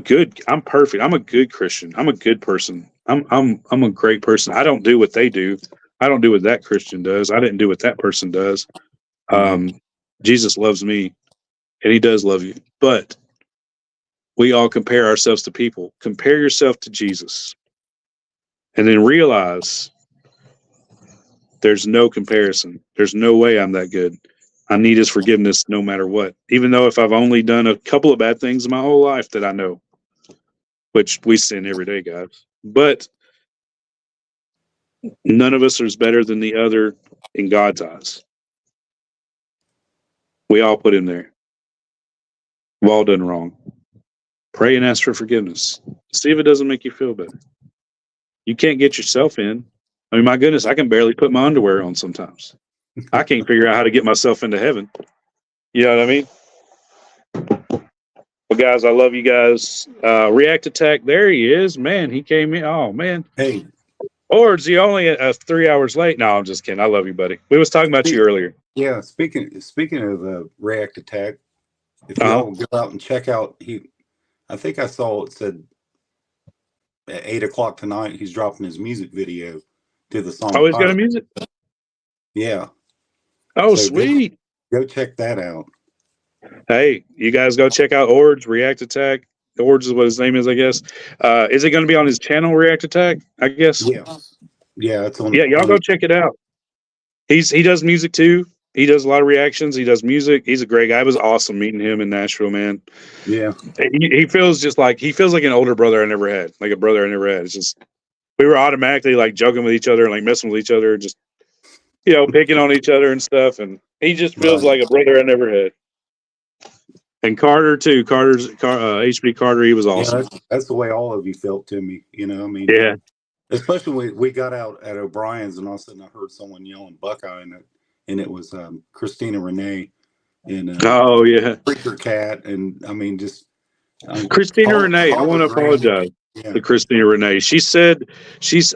perfect. I'm a good Christian. I'm a good person. I'm a great person. I don't do what they do. I don't do what that Christian does. I didn't do what that person does. Jesus loves me, and he does love you. But we all compare ourselves to people. Compare yourself to Jesus, and then realize there's no comparison. There's no way I'm that good. I need his forgiveness no matter what. Even though if I've only done a couple of bad things in my whole life that I know, which we sin every day, guys. But none of us is better than the other in God's eyes. We all put him there. We've all done wrong. Pray and ask for forgiveness. See if it doesn't make you feel better. You can't get yourself in. I mean, my goodness, I can barely put my underwear on sometimes. I can't figure out how to get myself into heaven. You know what I mean? Well, guys, I love you guys. React Attack, there he is. Man, he came in. Oh, man. Hey. Or is he only 3 hours late? No, I'm just kidding. I love you, buddy. We was talking about you earlier. Yeah, speaking of React Attack, if y'all go out and check out, I think I saw it said at 8 o'clock tonight he's dropping his music video to the song. Oh, he's got a music? Yeah. Oh, so sweet. Go check that out. Hey, you guys go check out Orge, React Attack. Orge is what his name is, I guess. Is it going to be on his channel, React Attack? I guess. Yeah. Yeah, it's on. Yeah, y'all go check it out. He does music too. He does a lot of reactions. He does music. He's a great guy. It was awesome meeting him in Nashville, man. Yeah. He feels like an older brother I never had, like a brother I never had. It's just we were automatically like joking with each other and like messing with each other, just picking on each other and stuff. And he just feels like a brother I never had. And Carter too. HB Carter, he was awesome. Yeah, that's the way all of you felt to me. I mean, yeah. Especially when we got out at O'Brien's, and all of a sudden I heard someone yelling Buckeye, and it was Christina Renee and oh yeah, Freaker Cat, and I mean just Christina Renee, I want to apologize to Christina Renee. She said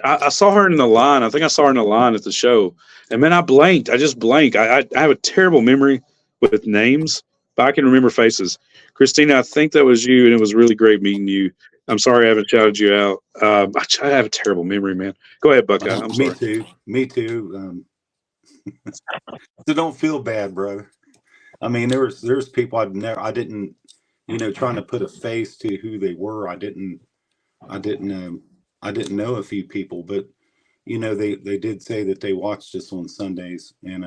I saw her in the line. I think I saw her in the line at the show. And man, I blanked. I just blanked. I have a terrible memory with names, but I can remember faces. Christina, I think that was you, and it was really great meeting you. I'm sorry I haven't shouted you out. I have a terrible memory, man. Go ahead, Buckeye. I'm sorry. Me too. So don't feel bad, brother. I mean, there's people I didn't, trying to put a face to who they were. I didn't know a few people, but they did say that they watched us on Sundays, and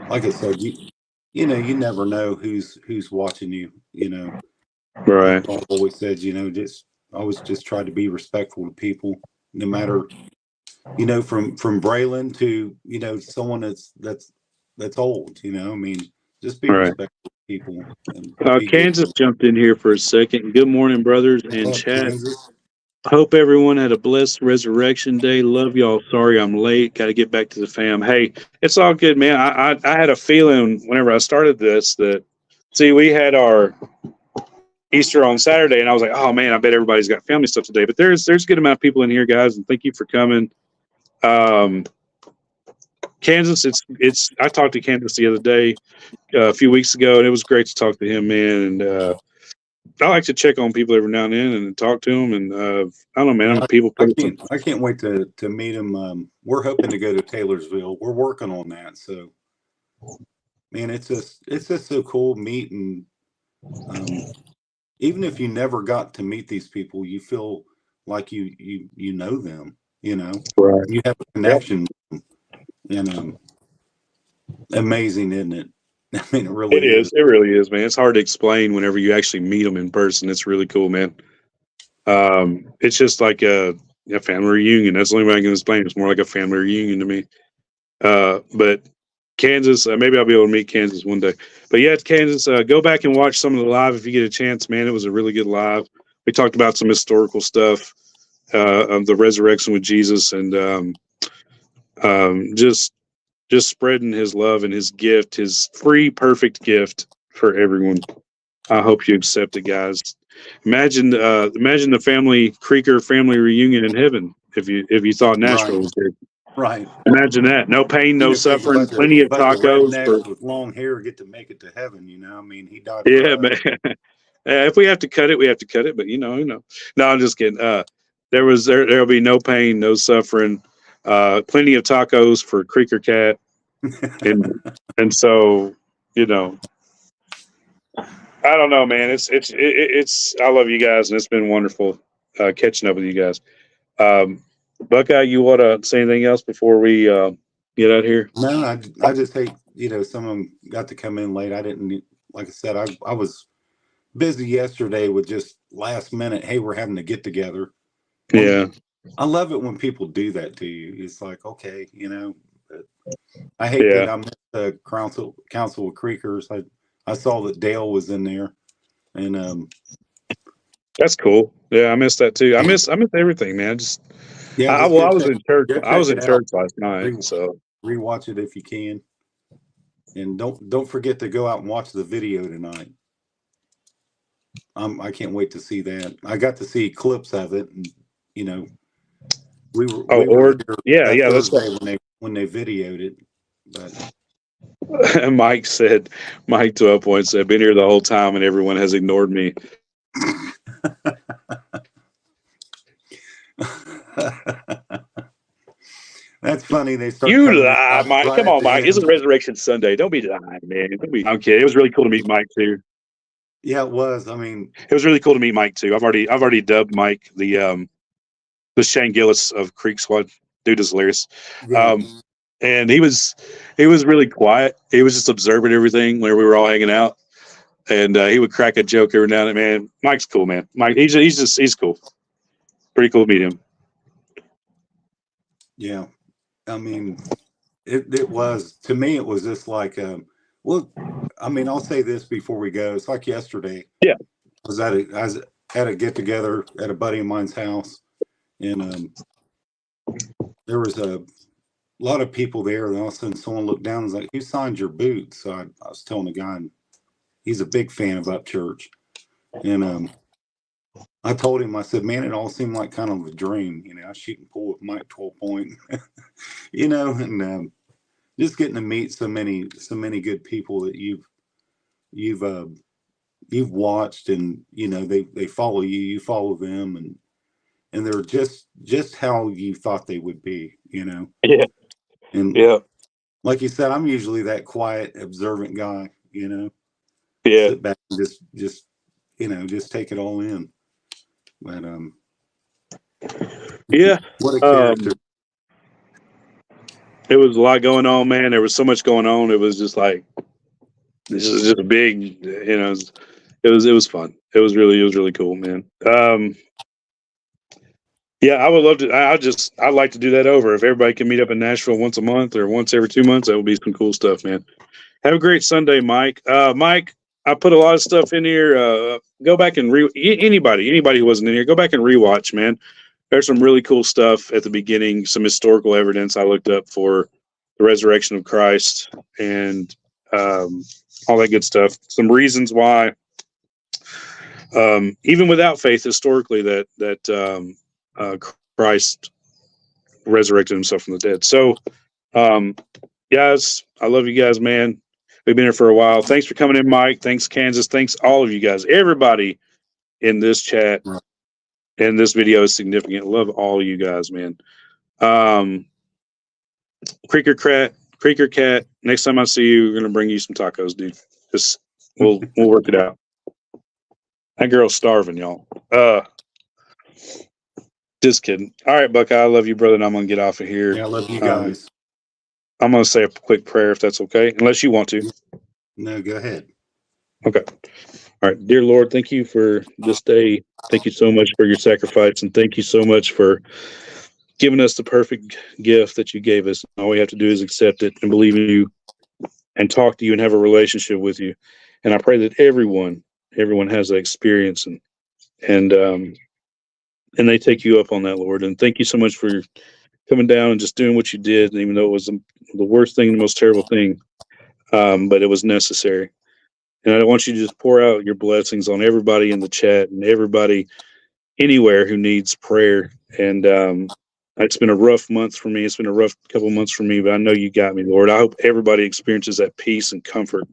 like I said, you never know who's watching you. Right. Paul always says, just always just try to be respectful to people, no matter, from Braylon to someone that's old. I mean, just be respectful to people. Kansas jumped in here for a second. Good morning, brothers and chat. Kansas. Hope everyone had a blessed Resurrection Day. Love y'all. Sorry I'm late. Got to get back to the fam. Hey, it's all good, man. I had a feeling whenever I started this that, we had our Easter on Saturday, and I was like, oh man, I bet everybody's got family stuff today. But there's a good amount of people in here, guys, and thank you for coming. Kansas, it's. I talked to Kansas the other day, a few weeks ago, and it was great to talk to him, man. And I like to check on people every now and then and talk to them. And I don't know, man. I'm a people person. I can't wait to meet him. We're hoping to go to Taylorsville. We're working on that. So, man, it's just so cool meeting. Even if you never got to meet these people, you feel like you know them. Right. You have a connection. And amazing, isn't it? I mean, it really is. It really is, man. It's hard to explain whenever you actually meet them in person. It's really cool, man. It's just like a family reunion. That's the only way I can explain it. It's more like a family reunion to me. But Kansas, maybe I'll be able to meet Kansas one day. But yeah, it's Kansas. Go back and watch some of the live if you get a chance, man. It was a really good live. We talked about some historical stuff of the resurrection with Jesus, and just spreading his love and his gift, his free, perfect gift for everyone. I hope you accept it, guys. Imagine the family Creeker family reunion in heaven. If you thought Nashville was here, right? Imagine that. No pain, no suffering, plenty of tacos. With long hair get to make it to heaven. I mean, he died. Yeah, man. If we have to cut it, we have to cut it. But No, I'm just kidding. There'll be no pain, no suffering, plenty of tacos for Creeker Cat. and so I don't know, man. It's I love you guys, and it's been wonderful catching up with you guys. Buckeye, you want to say anything else before we get out here? No, I just hate some of them got to come in late. I didn't, like I said, I was busy yesterday with just last minute. Hey, we're having to get together. Yeah, I love it when people do that to you. It's like, okay, I hate that I missed the council of Creekers. I saw that Dale was in there, and that's cool. Yeah, I missed that too. I miss everything, man. I was in church. I was in church last night, so rewatch it if you can, and don't forget to go out and watch the video tonight. I can't wait to see that. I got to see clips of it, and we were there that's right. when they videoed it. But Mike 12 points said, "Been here the whole time, and everyone has ignored me." That's funny. They start. You lie, Mike. Come on, Mike. It's a Resurrection Sunday. Don't be lying, man. I'm kidding. It was really cool to meet Mike too. Yeah, it was. I mean, it was really cool to meet Mike too. I've already dubbed Mike the Shane Gillis of Creeksquad. Dude is hilarious. Yeah. And he was really quiet. He was just observing everything where we were all hanging out, and he would crack a joke every now and then. Man, Mike's cool, man. Mike, he's cool. Pretty cool to meet him. Yeah, I mean, it was, to me, it was just like, well, I mean, I'll say this before we go. It's like yesterday. Yeah, I was at a get together at a buddy of mine's house, and there was a lot of people there, and all of a sudden someone looked down and was like, "Who signed your boots?" So I was telling the guy, and he's a big fan of Up Church, and I told him, I said, man, it all seemed like kind of a dream. You know, I shoot and pull with Mike 12 Point, you know, and just getting to meet so many good people that you've watched, and you know they follow you, you follow them, and they're just how you thought they would be, you know. Yeah. And Yeah. like you said, I'm usually that quiet, observant guy, you know. Yeah. Sit back and just you know, just take it all in. But Yeah. what a character. It was a lot going on, man. There was so much going on. It was just like, this is just a big, you know, it was fun. It was really cool, man. Yeah, I would love to. I'd like to do that over. If everybody can meet up in Nashville once a month or once every 2 months, that would be some cool stuff, man. Have a great Sunday, Mike. Mike, I put a lot of stuff in here. Go back and anybody who wasn't in here, go back and rewatch, man. There's some really cool stuff at the beginning, some historical evidence I looked up for the resurrection of Christ and all that good stuff. Some reasons why, even without faith, historically, that Christ resurrected himself from the dead. So, guys, I love you guys, man. We've been here for a while. Thanks for coming in, Mike. Thanks, Kansas. Thanks, all of you guys. Everybody in this chat and this video is significant. Love all you guys, man. Creeker Cat. Next time I see you, we're gonna bring you some tacos, dude. Just we'll work it out. That girl's starving, y'all. Just kidding. All right, Buckeye, I love you, brother, and I'm gonna get off of here. Yeah, I love you guys. I'm gonna say a quick prayer if that's okay, unless you want to. No, go ahead. Okay. All right, dear Lord, thank you for this day. Thank you so much for your sacrifice, and thank you so much for giving us the perfect gift that you gave us. All we have to do is accept it and believe in you and talk to you and have a relationship with you. And I pray that everyone has that experience and they take you up on that, Lord. And thank you so much for coming down and just doing what you did. And even though it was the worst thing, the most terrible thing, but it was necessary. And I want you to just pour out your blessings on everybody in the chat and everybody anywhere who needs prayer. And it's been a rough month for me. It's been a rough couple months for me, but I know you got me, Lord. I hope everybody experiences that peace and comfort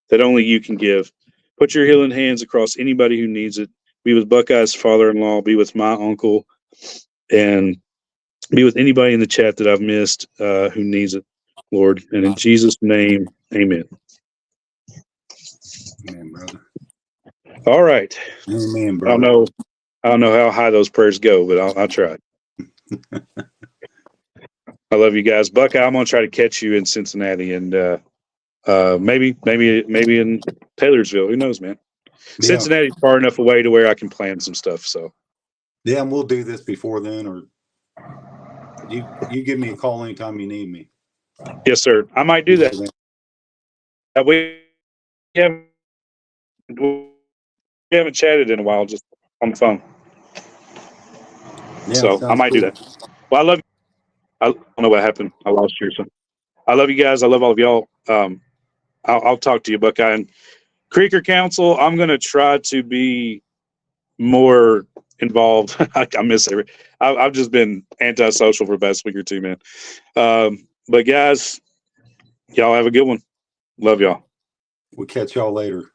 that only you can give. Put your healing hands across anybody who needs it. Be with Buckeye's father-in-law. Be with my uncle. And be with anybody in the chat that I've missed who needs it, Lord. And in Jesus' name, amen. Amen, brother. All right. Amen, brother. I don't know how high those prayers go, but I'll try. I love you guys. Buckeye, I'm going to try to catch you in Cincinnati and maybe in Taylorsville. Who knows, man? Yeah. Cincinnati's far enough away to where I can plan some stuff. So yeah, and we'll do this before then, or you give me a call anytime you need me. Yes, sir. I might do that. We haven't chatted in a while, just on the phone. Yeah, so I might do that. Well, I love you. I don't know what happened. I lost you or something. I love you guys. I love all of y'all. I'll talk to you, Buckeye. And Creeker Council, I'm going to try to be more involved. I miss every. I've just been antisocial for the past week or two, man. But guys, y'all have a good one. Love y'all. We'll catch y'all later.